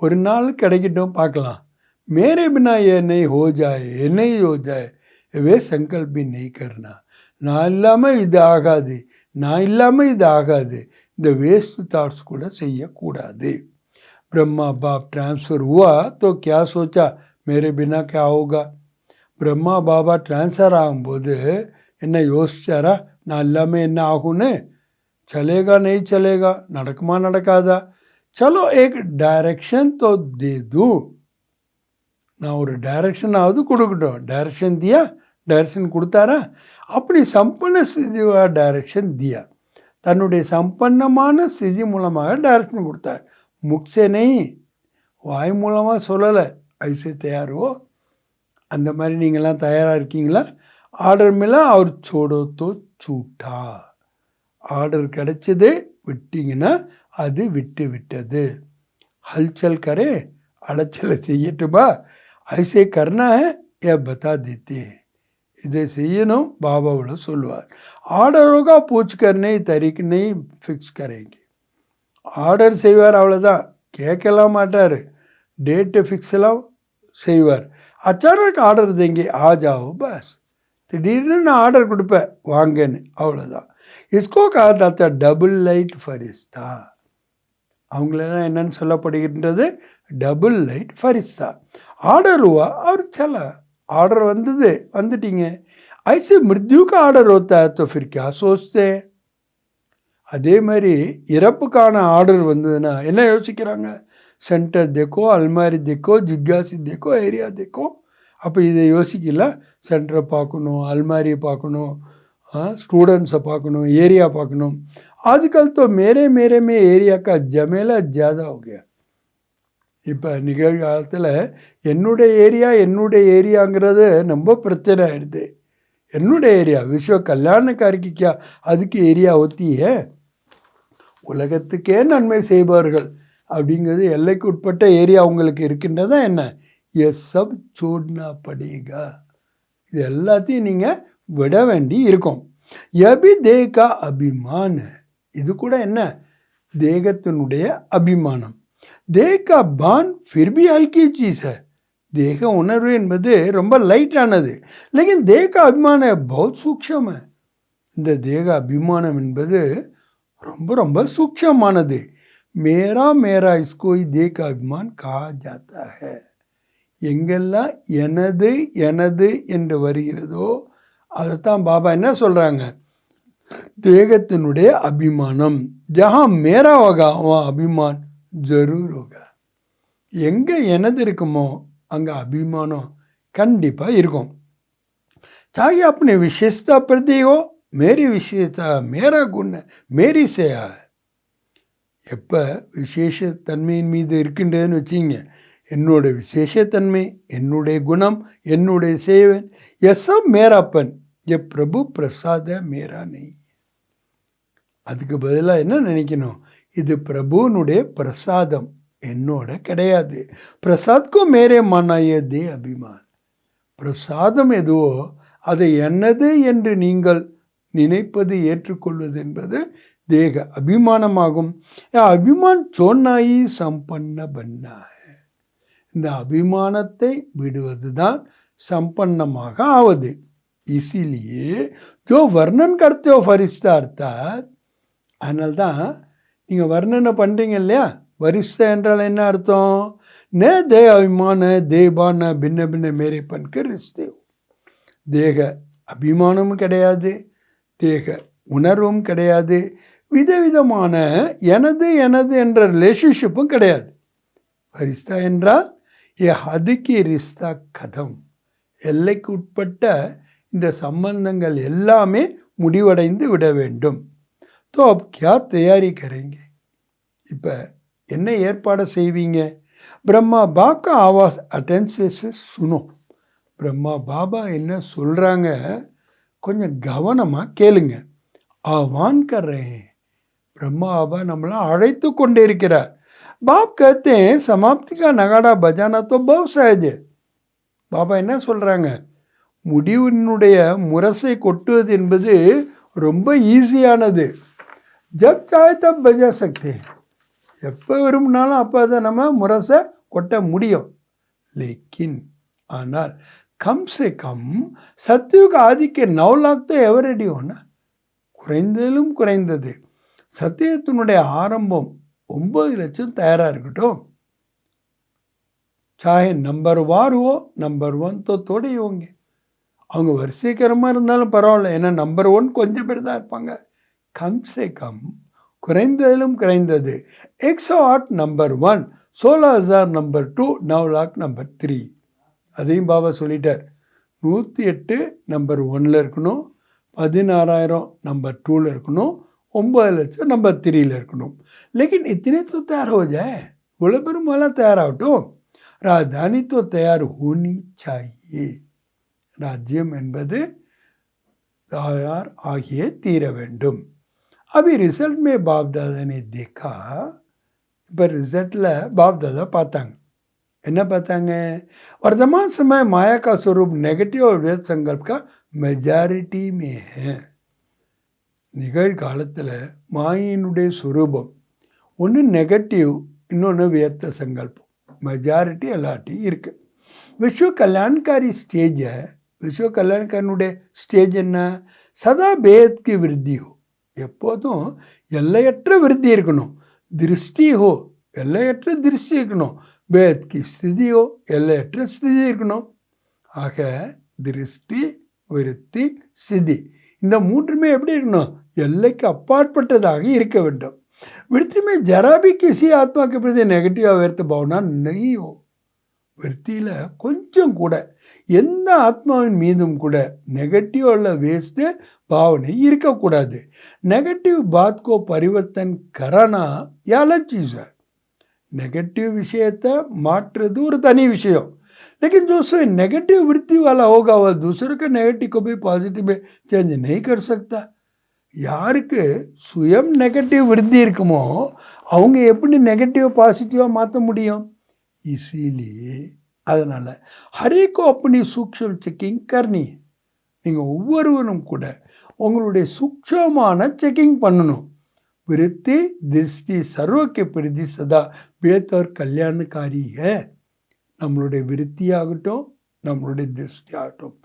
ஒரு நாள் கிடைக்கட்டும் பார்க்கலாம். மேரே பினா ஏ நெய் ஹோ ஜாய், என்னை ஹோ ஜாய், வே சங்கல்ப் பி நெய் கர்னா. நான் இல்லாமல் இது ஆகாது, நான் இல்லாமல் இது ஆகாது. இந்த வேஸ்ட் தாட்ஸ் கூட செய்யக்கூடாது. ब्रह्मा बाप ट्रांसफ़र हुआ तो क्या सोचा, मेरे बिना क्या होगा. பிரம்மா பாபா ட்ரான்ஸ்ஃபர் ஆகும்போது என்ன யோசிச்சாரா, நான் இல்லாமல் என்ன ஆகும்னு? சலேகா நெய் சலேகா, நடக்குமா நடக்காதா? சலோ ஏக் டைரக்ஷன் தோ தே தூ, நான் ஒரு டைரக்ஷனாவது கொடுக்கட்டும். டைரக்ஷன் தியா, டைரக்ஷன் கொடுத்தாரா? அப்படி சம்பன்ன ஸ்திதியாக டைரக்ஷன் தியா, தன்னுடைய சம்பன்னமான ஸ்திதி மூலமாக டைரக்ஷன் கொடுத்தார். முக்ஸே நெய், வாய் மூலமாக சொல்லலை. ஐசே தயாரோ, அந்த மாதிரி நீங்கள்லாம் தயாராக இருக்கீங்களா? ஆர்டர் மேலே அவர் சோடோ தோ சூட்டா, ஆர்டர் கிடைச்சது விட்டீங்கன்னா அது விட்டு விட்டது. ஹல்சல் கரே, அலைச்சலை செய்யட்டுமா? ஐசே கர்னா ஏ பதா தேத்தே, இதை செய்யணும் பாபாவோட சொல்லுவார். ஆர்டரோகா பூச் கர்னே தரீக் நெய் ஃபிக்ஸ் கரேங்க. ஆர்டர் செய்வார், அவ்வளோதான், கேட்கலாம் மாட்டார். டேட்டு ஃபிக்ஸ்லாம் செய்வார். அச்சானக் ஆர்டர் தேங்க ஆ ஜாவோ பஸ், திடீர்னு நான் ஆர்டர் கொடுப்பேன் வாங்கன்னு, அவ்வளோதான். இஸ்கோ காத்தாத்தா டபுள் லைட் ஃபரிஸ்தா, அவங்களெல்லாம் என்னன்னு சொல்லப்படுகின்றது? Double light ஃபரிஸ்தா. ஆர்டர் हुआ और चला, ஆர்டர் வந்துட்டீங்க. ऐसे मृत्यु का ஆர்டர் होता है तो फिर क्या सोचते हैं? அதே மாதிரி இறப்புக்கான ஆர்டர் வந்ததுன்னா என்ன யோசிக்கிறாங்க? சென்டர் தேக்கோ, அல்மாரி தேக்கோ, ஜிக்யாசி தேக்கோ, ஏரியா தேக்கோ. அப்போ இதை யோசிக்கல. சென்டரை பார்க்கணும், அல்மாரியை பார்க்கணும், स्टूडेंट्स பார்க்கணும், ஏரியா பார்க்கணும். आजकल तो मेरे में ஏரியா का ஜமேலா ज़्यादा हो गया. இப்போ நிகழ்காலத்தில் என்னுடைய ஏரியாங்கிறது ரொம்ப பிரச்சனை ஆகிடுது. என்னுடைய ஏரியா விஸ்வ கல்யாணக்காரிக்கு கியா அதுக்கு ஏரியா ஒத்தியே. உலகத்துக்கே நன்மை செய்பவர்கள் அப்படிங்கிறது எல்லைக்கு உட்பட்ட ஏரியா உங்களுக்கு இருக்கின்றதா என்ன? எஸ் சப் சோட்னா படேகா. இது எல்லாத்தையும் நீங்கள் விட வேண்டி இருக்கும். எபி தேகா அபிமான, இது கூட என்ன? தேகத்தினுடைய அபிமானம். தேகா பான் ஃபிர்பி ஹல்கி சீஸ் है. தேக உணர்வு என்பது ரொம்ப லைட்டானது. லேக்கின் தேக அபிமான பௌத் சூக்ஷம். இந்த தேக அபிமானம் என்பது ரொம்ப ரொம்ப சூக்ஷமானது. மேரா இஸ்கோ தேக அபிமான் கஹா ஜாத்தா है. எங்கெல்லாம் எனது என்று வருகிறதோ அதைத்தான் பாபா என்ன சொல்கிறாங்க? தேகத்தினுடைய அபிமானம். ஜஹா மேரா होगा वहाँ அபிமான் ஜரூர் होगा. எங்கே எனது இருக்குமோ அங்கே அபிமானம் கண்டிப்பாக இருக்கும். चाहे अपनी विशेषता प्रति हो, मेरी विशेषता मेरा गुण मेरी सेवा है. எப்போ விசேஷத்தன்மையின் மீது இருக்கின்றதுன்னு வச்சிங்க, என்னோட விசேஷத்தன்மை, என்னுடைய குணம், என்னுடைய சேவன், எஸ்ஸப் மேராப்பன், ये प्रभु प्रसाद है मेरा नहीं. அதுக்கு பதிலாக என்ன நினைக்கணும்? இது பிரபுனுடைய பிரசாதம், என்னோட கிடையாது. பிரசாத்கோ மேரே மானாயே தே அபிமான். பிரசாதம் எதுவோ அதை என்னது என்று நீங்கள் நினைப்பது, ஏற்றுக்கொள்வது என்பது தேக அபிமானமாகும். அபிமான் சோன்னாயி சம்பன்ன பன்னா. இந்த அபிமானத்தை விடுவது தான் சம்பன்னமாக ஆவது. இசிலியே ஜோ வர்ணன் करते हो फरिश्ता अर्थात. அதனால தான் நீங்கள் வர்ணனை பண்ணுறீங்க இல்லையா? வரிஷ்டா என்றால் என்ன அர்த்தம்? நே தே அபிமான தேபான பின்ன பின்ன மேரே பண்க ரிஷ்தே. தேக அபிமானமும் கிடையாது, தேக உணர்வும் கிடையாது, விதவிதமான எனது என்ற ரிலேஷன்ஷிப்பும் கிடையாது. ஃபரிஸ்தா என்றால் அதுக்கு ரிஸ்தா கதம், எல்லைக்கு உட்பட்ட இந்த சம்பந்தங்கள் எல்லாமே முடிவடைந்து விட வேண்டும். तो अब क्या तैयारी करेंगे? இப்போ என்ன ஏற்பாடு செய்வீங்க? பிரம்மா பாபா ஆவாஸ் அட்டென்ஷன் சுனோ. பிரம்மா பாபா என்ன சொல்கிறாங்க கொஞ்சம் கவனமாக கேளுங்க. ஆவான் கர்றேன். பிரம்மா பாபா நம்மளை அழைத்து கொண்டே இருக்கிறார். பாப் कहते हैं समाप्ति का नगाड़ा बजाना तो बहुत सहज है. பாபா என்ன சொல்கிறாங்க? முடிவினுடைய முரசை கொட்டுவது என்பது ரொம்ப ஈஸியானது. ஜப் சாய் தப் பஜா சக்தி. எப்போ விரும்பினாலும் அப்போ அதை நம்ம முரசை கொட்ட முடியும். லேக்கின் ஆனால் கம் சே கம் சத்யுக ஆதிக்க 9 लाख तो எவர் ரெடி होना. குறைந்ததிலும் குறைந்தது சத்தியத்தினுடைய ஆரம்பம் 9 லட்சம் தயாராக இருக்கட்டும். சாहे नंबर वार हो नंबर 1 तो थोड़े ही होंगे. அவங்க வரிசைக்கரமாக இருந்தாலும் பரவாயில்ல, ஏன்னா நம்பர் 1 கொஞ்சம் பேர் தான் இருப்பாங்க. கம் சே கம் குறைந்ததிலும் குறைந்தது 108 நம்பர் 1, 16,000 நம்பர் 2, 9 लाख நம்பர் 3. அதையும் பாபா சொல்லிட்டார். 108 நம்பர் 1ல் இருக்கணும், 16,000 நம்பர் 2ல் இருக்கணும், 9 லட்சம் நம்பர் 3ல் இருக்கணும். लेकिन इतने तो तैयार हो जाए. இவ்வளோ பேரும் மேலே தயாராகட்டும். राजधानी तो तैयार होनी चाहिए. ராஜ்யம் என்பது தயார் ஆகியே தீர வேண்டும். अभी रिजल्ट में बाप दादा ने देखा. இப்போ ரிசல்ட்டில் பாப் தாதா பார்த்தாங்க. என்ன பார்த்தாங்க? वर्तमान समय माया का स्वरूप नेगेटिव और वेद संकल्प का मेजॉरिटी में है. நிகழ்காலத்தில் மாயினுடைய சுரூபம் ஒன்று நெகட்டிவ், இன்னொன்று வேத்த சங்கல்பம், மெஜாரிட்டி எல்லாட்டையும் இருக்குது. விஸ்வ கல்யாணக்காரி ஸ்டேஜ். விஸ்வ கல்யாணக்காரனுடைய ஸ்டேஜ் என்ன? சதா பேத்க்கு விருத்தி ஹோ, எப்போதும் எல்லையற்ற விருத்தி இருக்கணும். திருஷ்டி ஹோ, எல்லையற்ற திருஷ்டி இருக்கணும். பேத்க்கு ஸ்திதி ஹோ, எல்லையற்ற ஸ்திதி இருக்கணும். ஆக திருஷ்டி விருத்தி சித்தி இந்த மூன்றுமே எப்படி இருக்கணும்? எல்லைக்கு அப்பாற்பட்டதாக இருக்க வேண்டும். वृत्ति में जरा भी किसी आत्मा के प्रति नेगेटिव व्यर्थ भावना नहीं हो. விருத்தியில் கொஞ்சம் கூட எந்த ஆத்மாவின் மீதும் கூட நெகட்டிவ் உள்ள வேஸ்ட்டு பாவனை இருக்கக்கூடாது. நெகட்டிவ் பாத் கோ பரிவர்த்தன் கரானா अलग चीज़ है. नेगेटिव விஷயத்தை மாற்றுறது ஒரு தனி விஷயம். लेकिन जो उससे नेगेटिव वृत्ति वाला होगा वह दूसरे के नेगेटिव को भी पॉजिटिव में चेंज नहीं कर सकता. யாருக்கு சுயம் நெகட்டிவ் விருத்தி இருக்குமோ அவங்க எப்படி நெகட்டிவ் பாசிட்டிவாக மாற்ற முடியும்? இசிலியே அதனால் ஹரேக்கோ அப்படி சூக்ஷம் செக்கிங் கர்னி. நீங்கள் ஒவ்வொருவரும் கூட உங்களுடைய சூக்ஷமான செக்கிங் பண்ணணும். விருத்தி திருஷ்டி சர்வக்கு பிரதி சதா बेहतर கல்யாணக்காரி है. நம்மளுடைய விருத்தியாகட்டும் நம்மளுடைய திருஷ்டி ஆகட்டும்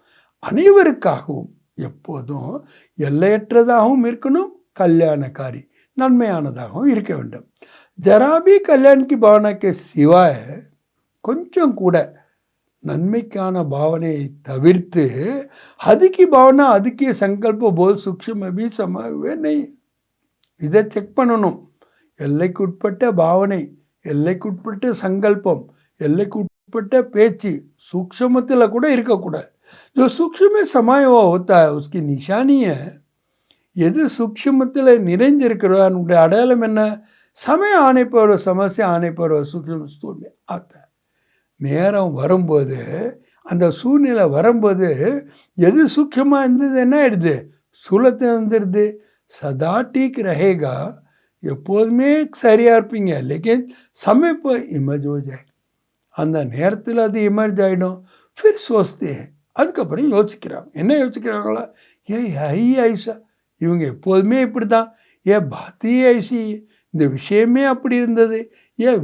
அனைவருக்காகவும் எப்போதும் எல்லையற்றதாகவும் இருக்கணும், கல்யாணக்காரி நன்மையானதாகவும் இருக்க வேண்டும். ஜராபி கல்யாணக்கு பாவனைக்கு சிவாய கொஞ்சம் கூட நன்மைக்கான பாவனையை தவிர்த்து அதுக்கு பாவனை அதுக்கே சங்கல்ப போல் சூக்ஷ்ம அபி சமாவே நெய். இதை செக் பண்ணணும். எல்லைக்குட்பட்ட பாவனை, எல்லைக்குட்பட்ட சங்கல்பம், எல்லைக்குட்பட்ட பேச்சு சூக்ஷ்மத்தில் கூட இருக்கக்கூடாது. जो सूक्ष्म में समाय हुआ होता है उसकी निशानी है. எது சூக்ஷ்மத்தில் நிறைஞ்சிருக்கிறோ அதனுடைய அடையாளம் என்ன? சமயம் ஆணை போகிற சமஸ்யா ஆணை போகிற சூக்ஷ்ம ஸ்தூல் ஆத்த நேரம் வரும்போது அந்த சூழ்நிலை வரும்போது எது சூக்ஷ்மமாக இருந்தது என்ன ஆயிடுது? சூலத்தை வந்துடுது. சதா டீக் ரஹேகா, எப்போதுமே சரியாக இருப்பீங்க. லேக்கின் சமயம் இப்போ இமர்ஜ் हो जाए. அந்த நேரத்தில் அது இமர்ஜ் ஆகிடும். फिर सोचते हैं. அதுக்கப்புறம் யோசிக்கிறாங்க. என்ன யோசிக்கிறாங்களா? ஐ ஐசா, இவங்க எப்போதுமே இப்படி தான். பாத்தி ஐசி, இந்த விஷயமே அப்படி இருந்தது.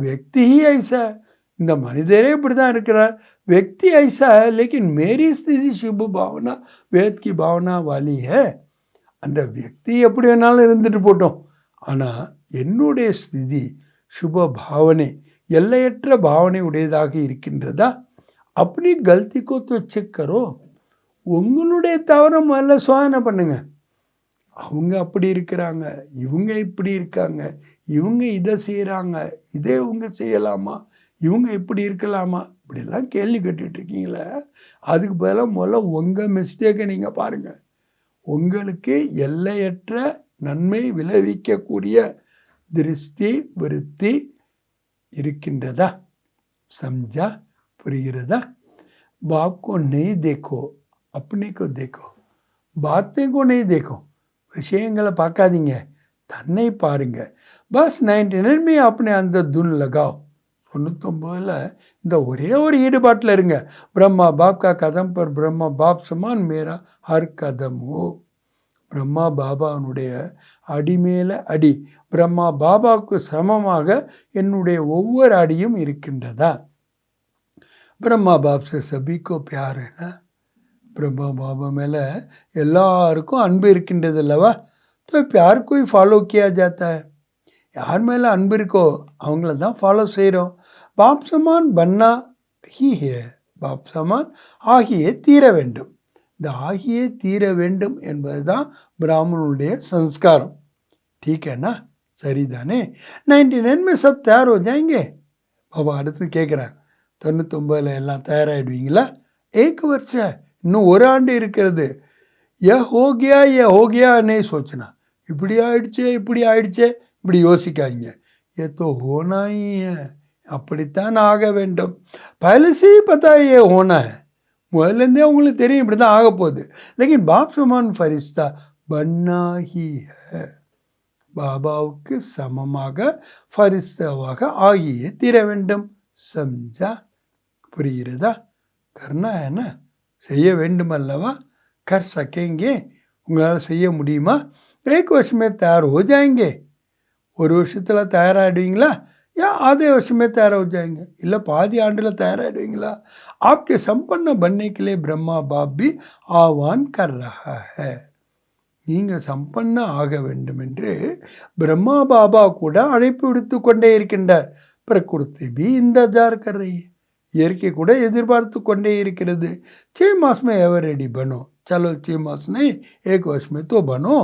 व्यक्ति ही ऐसा, இந்த மனிதரே இப்படி தான் இருக்கிறார். व्यक्ति ऐसा है लेकिन मेरी स्थिति शुभ भावना वेद की भावना वाली है. அந்த व्यक्ति எப்படி வேணாலும் இருந்துட்டு போட்டோம், ஆனால் என்னுடைய ஸ்திதி சுப பாவனை எல்லையற்ற பாவனை உடையதாக இருக்கின்றதா? அப்படி கல்திக்கோ तो செக் करो. உங்களுடைய தவறை முதல்ல சோதனை பண்ணுங்க. அவங்க அப்படி இருக்கிறாங்க, இவங்க இப்படி இருக்காங்க, இவங்க இதை செய்கிறாங்க, இதே இவங்க செய்யலாமா, இவங்க இப்படி இருக்கலாமா, இப்படிலாம் கேள்வி கேட்டுட்ருக்கீங்களே. அதுக்கு பதிலாக முதல்ல உங்கள் மிஸ்டேக்கை நீங்கள் பாருங்கள். உங்களுக்கு எல்லையற்ற நன்மை விளைவிக்கக்கூடிய திருஷ்டி விருத்தி இருக்கின்றதா? समझा? புரிகிறதா? बाप को नहीं देखो, अपने को देखो. बातें को नहीं देखो, விஷயங்களை பார்க்காதீங்க, தன்னை பாருங்க. பஸ் 99 में अपने अंदर धुन लगाओ. 99 இந்த ஒரே ஒரு ஈடுபாட்டில் இருங்க. பிரம்மா பாப் கா கதம் பர் பிரம்மா பாப் சமான் மேரா ஹர் கதம் ஹோ. பிரம்மா பாபாவுடைய அடி மேலே அடி, பிரம்மா பாபாவுக்கு சமமாக என்னுடைய ஒவ்வொரு அடியும் இருக்கின்றதா? ब्रह्मा बाप से सभी को प्यार है ना. ब्रह्मा बाबा மேலே எல்லாருக்கும் அன்பு இருக்கின்றது அல்லவா? तो प्यार को ही ஃபாலோ किया जाता है. யார் மேலே அன்பு இருக்கோ அவங்கள தான் ஃபாலோ செய்கிறோம். பாப் சமான் பன்னா ஹி ஹே, பாப் சமான் ஆகியே தீர வேண்டும். இந்த ஆகியே தீர வேண்டும் என்பது தான் பிராமணனுடைய சம்ஸ்காரம். ठीक है ना? சரிதானே? 99 में सब तैयार हो जाएंगे. பாபா அடுத்து கேட்குறாங்க, 99 எல்லாம் தயாராகிடுவீங்களா? एक वर्ष है, இன்னும் ஒரு ஆண்டு இருக்கிறது. ஹோ கியா நே சோச்சனா, இப்படி ஆயிடுச்சே இப்படி ஆயிடுச்சே இப்படி யோசிக்காதீங்க. तो होना ही है, அப்படித்தான் ஆக வேண்டும். पहले से ही पता है ये होना है, முதல்லேருந்தே உங்களுக்கு தெரியும் இப்படி தான் ஆக போகுது. लेकिन बाप समान फरिश्ता बनना ही है. பாபாவுக்கு சமமாக ஃபரிஸ்தாவாக ஆகியே தீர வேண்டும். சம்ஜா? புரிகிறதா? கர்னா என்ன செய்ய வேண்டும் அல்லவா? கர் சக்கேங்கே, உங்களால் செய்ய முடியுமா? एक वर्ष में तैयार हो जाएंगे. ஒரு வருஷத்தில் தயாராகிடுவீங்களா? या आधे वर्ष में तैयार हो जाएंगे, இல்லை பாதி ஆண்டில் தயாராகிடுவீங்களா? आपके संपन्न बनने के लिए ब्रह्मा बाप भी आह्वान कर रहा है. நீங்கள் சம்பன்ன ஆக வேண்டும் என்று பிரம்மா பாபா கூட அழைப்பு விடுத்து கொண்டே இருக்கின்றார். பிரகிருதி भी इंतजार कर रही है. இயற்கை கூட எதிர்பார்த்து கொண்டே இருக்கிறது. 6 मास में एवर रेडी बनो. चलो 6 मास नहीं 1 वर्ष में तो बनो.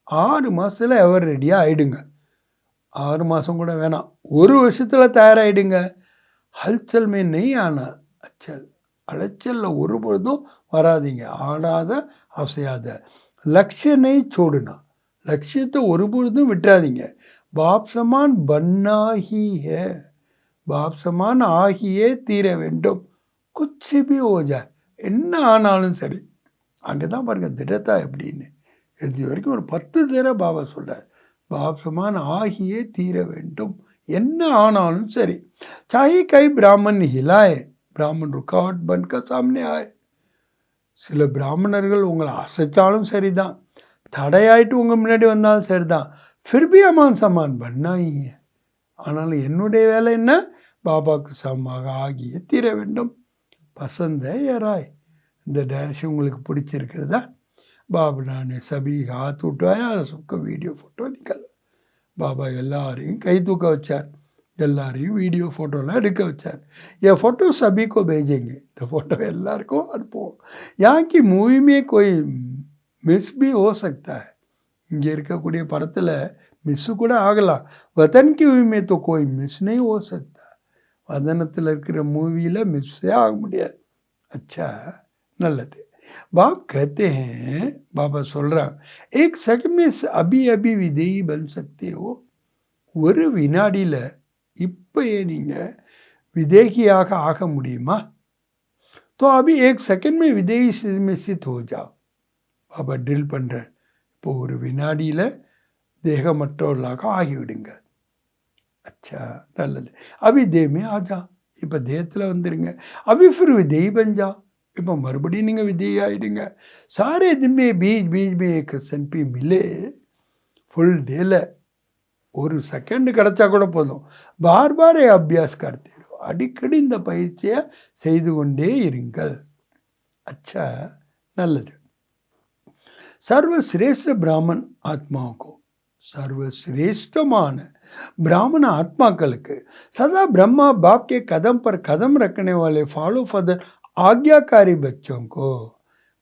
6 மாதத்தில் எவர் ரெடியாக ஆயிடுங்க. 6 மாதம் கூட வேணாம், 1 வருஷத்தில் தயாராகிடுங்க. ஹல்சல் மே நெய் ஆனா அச்சல், அலைச்சலில் ஒருபொழுதும் வராதிங்க. ஆடாத அசையாத. லட்சிய நெய் சோடுனா, லட்சியத்தை ஒருபொழுதும் விட்டுறாதீங்க. பாப் சமான் பன்னா ஹி ஹே, பாப் சமான் ஆகியே தீர வேண்டும். குச்சி பி ஓஜா, என்ன ஆனாலும் சரி. அங்கே தான் பாருங்கள் திடத்தா எப்படின்னு. இது வரைக்கும் ஒரு 10 தடவை பாபா சொல்கிறார், பாப் சமான் ஆகியே தீர வேண்டும், என்ன ஆனாலும் சரி. சாஹே கை பிராமன் ஹிலாயே, பிராமன் ருக்காவட் பன்க சாமனே ஆயே. சில பிராமணர்கள் உங்களை அசைத்தாலும் சரிதான், தடையாயிட்டு உங்கள் முன்னாடி வந்தாலும் சரிதான். ஃபிர்பி அமான் சமான் பண்ணாயிங்க. ஆனாலும் என்னுடைய வேலை என்ன, பாபாவுக்கு சமமாக ஆகியே தீர வேண்டும். பசந்த ஏராய். இந்த டைரக்ஷன் உங்களுக்கு பிடிச்சிருக்கிறதா? பாபா நான் சபி ஹாத் உட்டாயா, சுக்க வீடியோ ஃபோட்டோ நிக்கல். பாபா எல்லாரையும் கை தூக்க வச்சார், எல்லாரையும் வீடியோ ஃபோட்டோலாம் எடுக்க வச்சார். ये फोटो सभी को भेजेंगे, இந்த ஃபோட்டோ எல்லாருக்கும் அனுப்புவோம். यहाँ की मूवी में कोई मिस भी हो सकता है. இங்கே இருக்கக்கூடிய படத்தில் மிஸ்ஸு கூட ஆகலாம். வதன் கி மூவி में तो कोई मिस नहीं हो सकता. வதனத்தில் இருக்கிற மூவியில் மிஸ்ஸே ஆக முடியாது. अच्छा, நல்லது. बाप कहते हैं, பாபா சொல்கிறாங்க, एक सेकंड में अभी अभी विदेही बन सकते हो. ஒரு வினாடியில் இப்போயே நீங்கள் விதேகியாக ஆக முடியுமா? तो अभी एक सेकंड में विदेही में सिद्ध हो जाओ. பாபா ட்ரில் பண்ணுறார். இப்போ ஒரு வினாடியில் தேகமற்றவர்களாக ஆகிவிடுங்க. அச்சா, நல்லது. அபி தேமே ஆஜா, இப்போ தேகத்தில் வந்துடுங்க. அபி ஃபிர் விதேயி பஞ்சா, இப்போ மறுபடியும் நீங்கள் விதேயி ஆகிடுங்க. சாரே தின் மே பீச் பீச் மே एक சென்பி மிலே. ஃபுல் டேல ஒரு செகண்ட் கிடச்சா கூட போதும். பார் பார் அபியாஸ் கர்த்தே ரோ, அடிக்கடி இந்த பயிற்சியை செய்து கொண்டே இருங்கள். அச்சா, நல்லது. सर्वश्रेष्ठ ब्राह्मण आत्माओं को, सर्वश्रेष्ठमान ब्राह्मण ஆத்மாக்களுக்கு सदा ब्रह्मा बाप के कदम पर कदम रखने वाले फॉलो फॉदर ஆக்ஞாக்காரி बच्चों को,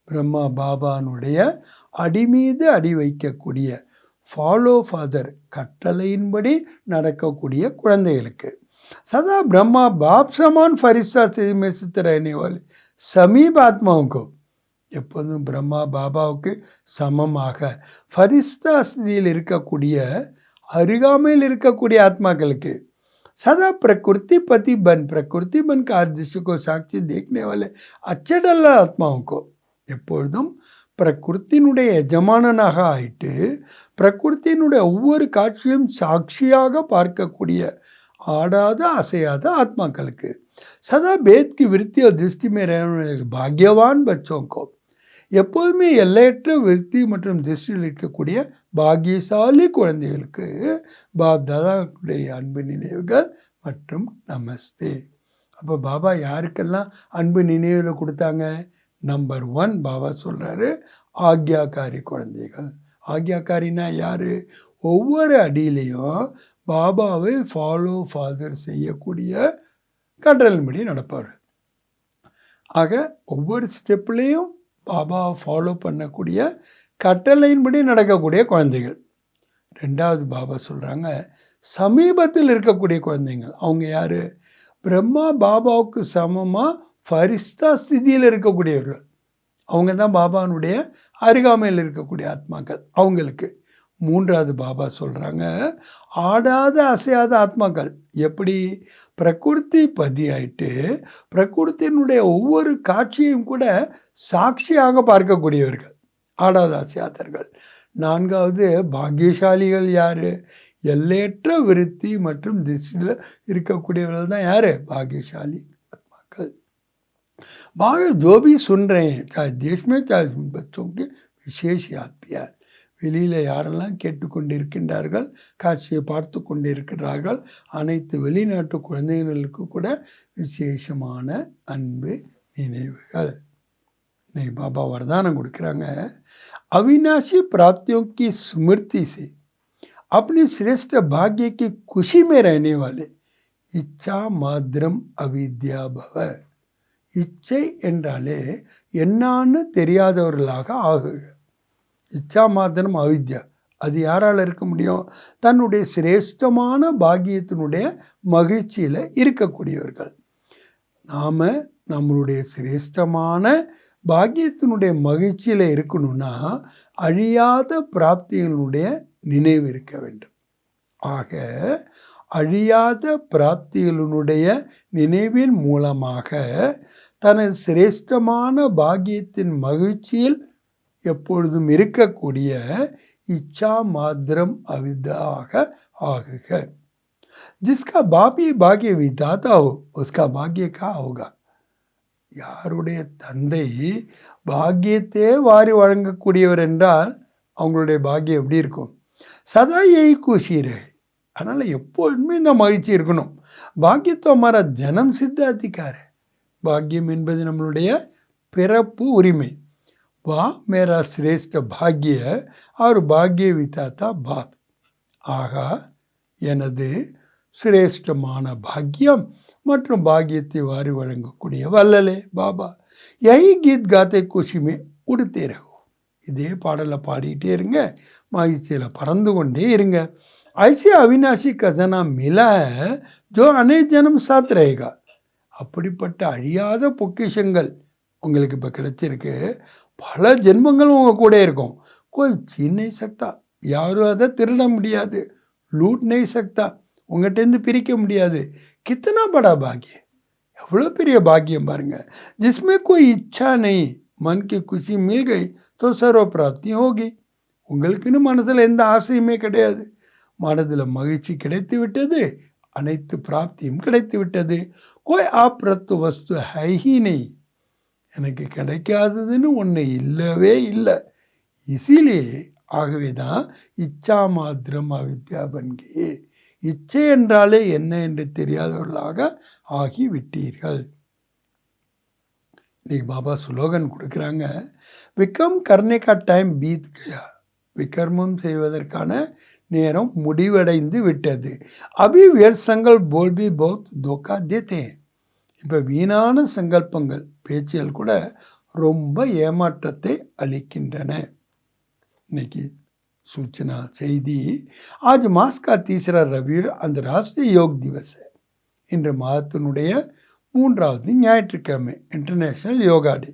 பிரம்மா பாபானுடைய அடி மீது அடி வைக்கக்கூடிய ஃபாலோ ஃபாதர் கட்டளையின்படி நடக்கக்கூடிய குழந்தைகளுக்கு, சதா பிரம்மா பாப் சமான் ஃபரிஸ்தா में स्थित रहने वाले समीप आत्माओं को, எப்போதும் பிரம்மா பாபாவுக்கு சமமாக ஃபரிஸ்தா ஸ்திதியில் இருக்கக்கூடிய அருகாமையில் இருக்கக்கூடிய ஆத்மாக்களுக்கு, सदा प्रकृति पति बन, प्रकृति बन का दृश्य को साक्षी देखने वाले அச்சடல்ல ஆத்மாவும் को, எப்பொழுதும் பிரகிருத்தினுடைய எஜமானனாக ஆயிட்டு பிரகிருத்தினுடைய ஒவ்வொரு காட்சியும் சாட்சியாக பார்க்கக்கூடிய ஆடாத அசையாத ஆத்மாக்களுக்கு, सदा भेद की वृत्ति और दृष्टि में रहने वाले भाग्यवान बच्चों को, எப்போதுமே எல்லையற்ற விருத்தி மற்றும் திருஷ்டியில் இருக்கக்கூடிய பாக்கியசாலி குழந்தைகளுக்கு பாப் தாதாவுடைய அன்பு நினைவுகள் மற்றும் நமஸ்தே. அப்போ பாபா யாருக்கெல்லாம் அன்பு நினைவில் கொடுத்தாங்க? நம்பர் 1 பாபா சொல்கிறாரு, ஆக்ஞாக்காரி குழந்தைகள். ஆக்ஞாக்காரினா யார்? ஒவ்வொரு அடியிலையும் பாபாவை ஃபாலோ ஃபாதர் செய்யக்கூடிய கட்டளைப்படி நடப்பார். ஆக ஒவ்வொரு ஸ்டெப்லேயும் பாபாவை ஃபாலோ பண்ணக்கூடிய கட்டளையின்படி நடக்கக்கூடிய குழந்தைகள். 2வது பாபா சொல்கிறாங்க, சமீபத்தில் இருக்கக்கூடிய குழந்தைகள். அவங்க யார்? பிரம்மா பாபாவுக்கு சமமாக ஃபரிஸ்தா ஸ்திதியில் இருக்கக்கூடியவர்கள். அவங்க தான் பாபானுடைய அருகாமையில் இருக்கக்கூடிய ஆத்மாக்கள். அவங்களுக்கு 3வது பாபா சொல்கிறாங்க, ஆடாத அசையாத ஆத்மாக்கள். எப்படி? பிரகிருதி பதியாயிட்டு பிரகிருத்தினுடைய ஒவ்வொரு காட்சியும் கூட சாட்சியாக பார்க்கக்கூடியவர்கள், ஆடாத அசையாதர்கள். 4வது பாக்கியசாலிகள் யார்? எல்லையற்ற விருத்தி மற்றும் திசையில் இருக்கக்கூடியவர்கள் தான் யார்? பாக்கியசாலி ஆத்மாக்கள். பாகி जो भी सुन रहे हैं, चाहे देश में चाहे बच्चों के विशेष याद भी है. வெளியில் யாரெல்லாம் கேட்டுக்கொண்டு இருக்கின்றார்கள், காட்சியை பார்த்து கொண்டு இருக்கிறார்கள், அனைத்து வெளிநாட்டு குழந்தைகளுக்கு கூட விசேஷமான அன்பு நினைவுகள். नहीं बाबा वरदान கொடுக்குறாங்க, अविनाशी प्राप्तियों की स्मृति से अपनी श्रेष्ठ भाग्य की खुशी में रहने वाले இச்சா மாத்திரம் அவித்யாபவ. இச்சை என்றாலே என்னான்னு தெரியாதவர்களாக ஆகுக. இச்சா மாத்திரம் அவித்யா, அது யாரால் இருக்க முடியும்? தன்னுடைய சிரேஷ்டமான பாக்கியத்தினுடைய மகிழ்ச்சியில் இருக்கக்கூடியவர்கள். நாம் நம்மளுடைய சிரேஷ்டமான பாக்கியத்தினுடைய மகிழ்ச்சியில் இருக்கணும்னா அழியாத பிராப்திகளுடைய நினைவு இருக்க வேண்டும். ஆக அழியாத பிராப்திகளினுடைய நினைவின் மூலமாக தனது சிரேஷ்டமான பாக்கியத்தின் மகிழ்ச்சியில் எப்பொழுதும் இருக்கக்கூடிய இச்சா மாத்திரம் அவிதாக ஆகுக. जिसका बाप ही भाग्य विधाता हो उसका भाग्य क्या होगा? யாருடைய தந்தை பாக்கியத்தையே வாரி வழங்கக்கூடியவர் என்றால் அவங்களுடைய பாக்கியம் எப்படி இருக்கும்? சதா எய் குஷிரே. அதனால் எப்பொழுதுமே இந்த மகிழ்ச்சி இருக்கணும். பாக்கியத்தோ हमारा ஜனம் சித்த அதிகார. பாக்கியம் என்பது நம்மளுடைய பிறப்பு உரிமை. வா மேரா சிரேஷ்ட பாக்கிய அவர் பாக்கிய விதாத்தா பாப். ஆகா எனது சிரேஷ்டமான பாக்கியம் மற்றும் பாக்கியத்தை வாரி வழங்கக்கூடிய வல்லலே பாபா. யஹி கீத் காத்தை குஷிமே உடுத்தே ரஹோ. இதே பாடலை பாடிக்கிட்டே இருங்க, மகிழ்ச்சியில் பறந்து கொண்டே இருங்க. ஐசி அவினாஷி கஜனா மில ஜோ அநேக ஜனம் சாத் ரேகா. அப்படிப்பட்ட அழியாத பொக்கிஷங்கள் உங்களுக்கு இப்போ கிடைச்சிருக்கு. பல ஜென்மங்களும் உங்கள் கூட இருக்கும். கோய் சீன் நஹீ சக்தா. யாரும் அதை திருட முடியாது. லூட் நஹீ சக்தா. உங்கள்கிட்டேருந்து பிரிக்க முடியாது. கித்தனா படா பாக்கியம், எவ்வளோ பெரிய பாக்கியம் பாருங்கள். ஜிஸ்மே கோய் இச்சா நெய் மன் கி குஷி மில் கை தோ சர்வ பிராப்தி ஹோகி. உங்களுக்குன்னு மனதில் எந்த ஆசையுமே கிடையாது. மனதில் மகிழ்ச்சி கிடைத்து விட்டது, அனைத்து பிராப்தியும் கிடைத்து விட்டது. கோய் ஆப்ரத்து வஸ்து ஹைஹி நெய். எனக்கு கிடைக்காததுன்னு ஒன்று இல்லவே இல்லை. இசிலே ஆகவே தான் இச்சா மாத்திரம் அவித்யா பன்கே. இச்சை என்றாலே என்ன என்று தெரியாதவர்களாக ஆகிவிட்டீர்கள். இன்னைக்கு பாபா ஸ்லோகன் கொடுக்குறாங்க, விக்ரம் கர்னே கா டைம் பீத் கயா. விக்ரமம் செய்வதற்கான நேரம் முடிவடைந்து விட்டது. அபி व्यर्थ संकल्प बोल भी बहुत धोखा देते हैं. இப்போ வீணான சங்கல்பங்கள் பேச்சுகள் கூட ரொம்ப ஏமாற்றத்தை அளிக்கின்றன. இன்னைக்கு सूचना செய்தி, आज मास का तीसरा रविवार अंतर्राष्ट्रीय योग दिवस है. இன்று மாதத்தினுடைய 3வது ஞாயிற்றுக்கிழமை இன்டர்நேஷ்னல் யோகா டே.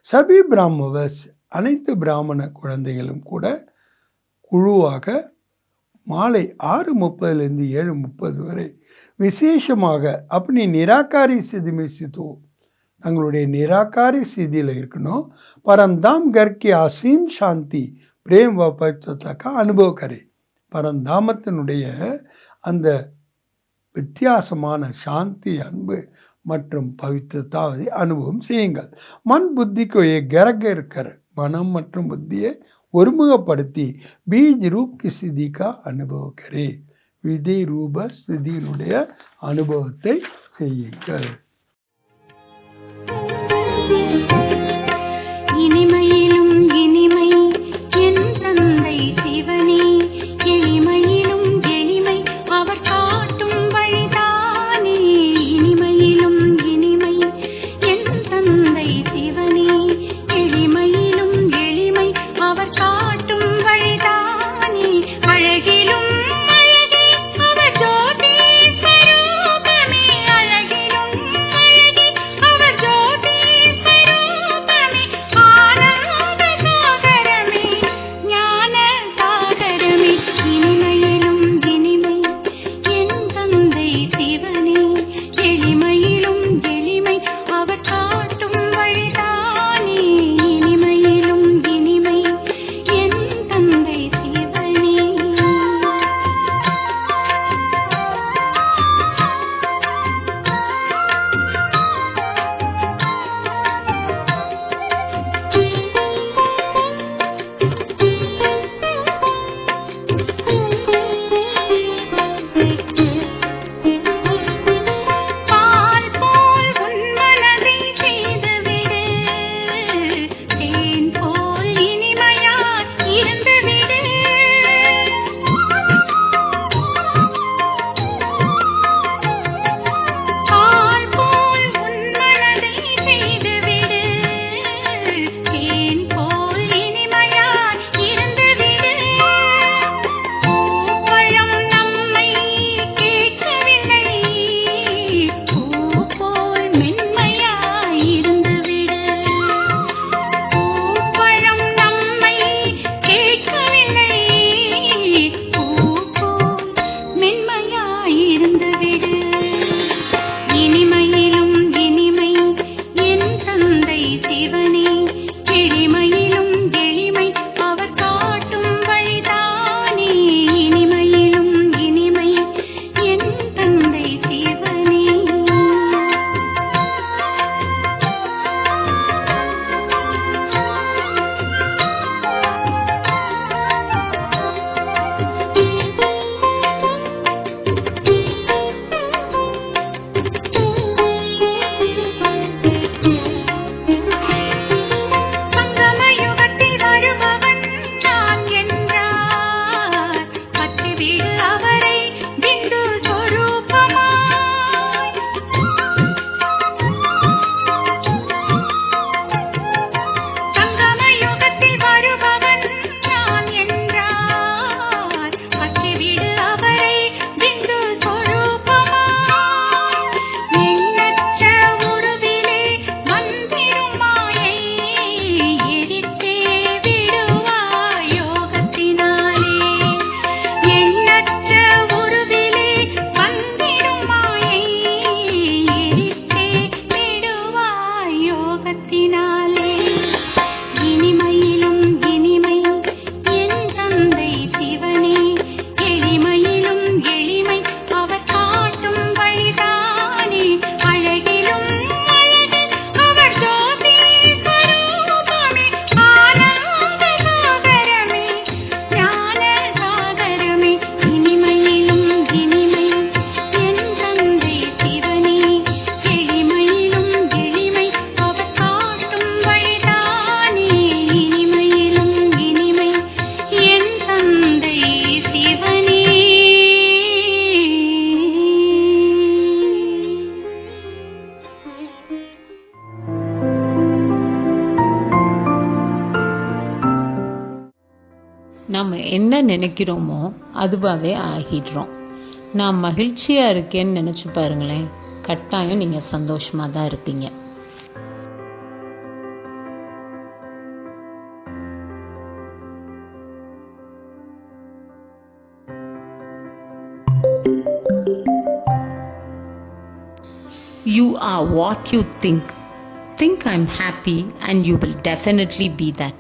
சபி பிராமவஸ் அனைத்து பிராமண குழந்தைகளும் கூட குழுவாக மாலை 6:30 7:30 வரை விசேஷமாக அப்படி நிராகாரி ஸ்திதி மிஸ்தித்தோ, தங்களுடைய நிராகாரி ஸ்திதியில் இருக்கணும். பரந்தாம் கர்க்கி அசீம் சாந்தி பிரேம் வ பவித்ரதா அனுபவ கரே. பரந்தாமத்தினுடைய அந்த வித்தியாசமான சாந்தி, அன்பு மற்றும் பவித்திரதாவை அனுபவம் செய்யுங்கள். மண் புத்திக்கு கரக இருக்கிற மனம் மற்றும் புத்தியை ஒருமுகப்படுத்தி பீஜ் ரூப் கி ஸ்திதி கா அனுபவ கரே. விதை ரூப ஸ்திதியினுடைய அனுபவத்தை செய்யுங்கள். இனிமையிலும் இனிமை என் தந்தை சிவனே, எளிமையிலும் எளிமை அவர் காட்டும் வழிதானே. இனிமையிலும் இனிமை என் தந்தை சிவனே, எளிமையிலும் எளிமை அவர் காட்டும் வழிதானே. அழகிலும் அழகே அவர் ஜோதி ஸ்வரூபமே, அழகிலும் அழகே அவர் ஜோதி ஸ்வரூபமே. நாம் என்ன நினைக்கிறோமோ அதுவாகவே ஆகிடுறோம். நான் மகிழ்ச்சியாக இருக்கேன்னு நினச்சி பாருங்களேன், கட்டாயம் நீங்கள் சந்தோஷமாக தான் இருப்பீங்க. You are what you think. Think I'm happy and you will definitely be that.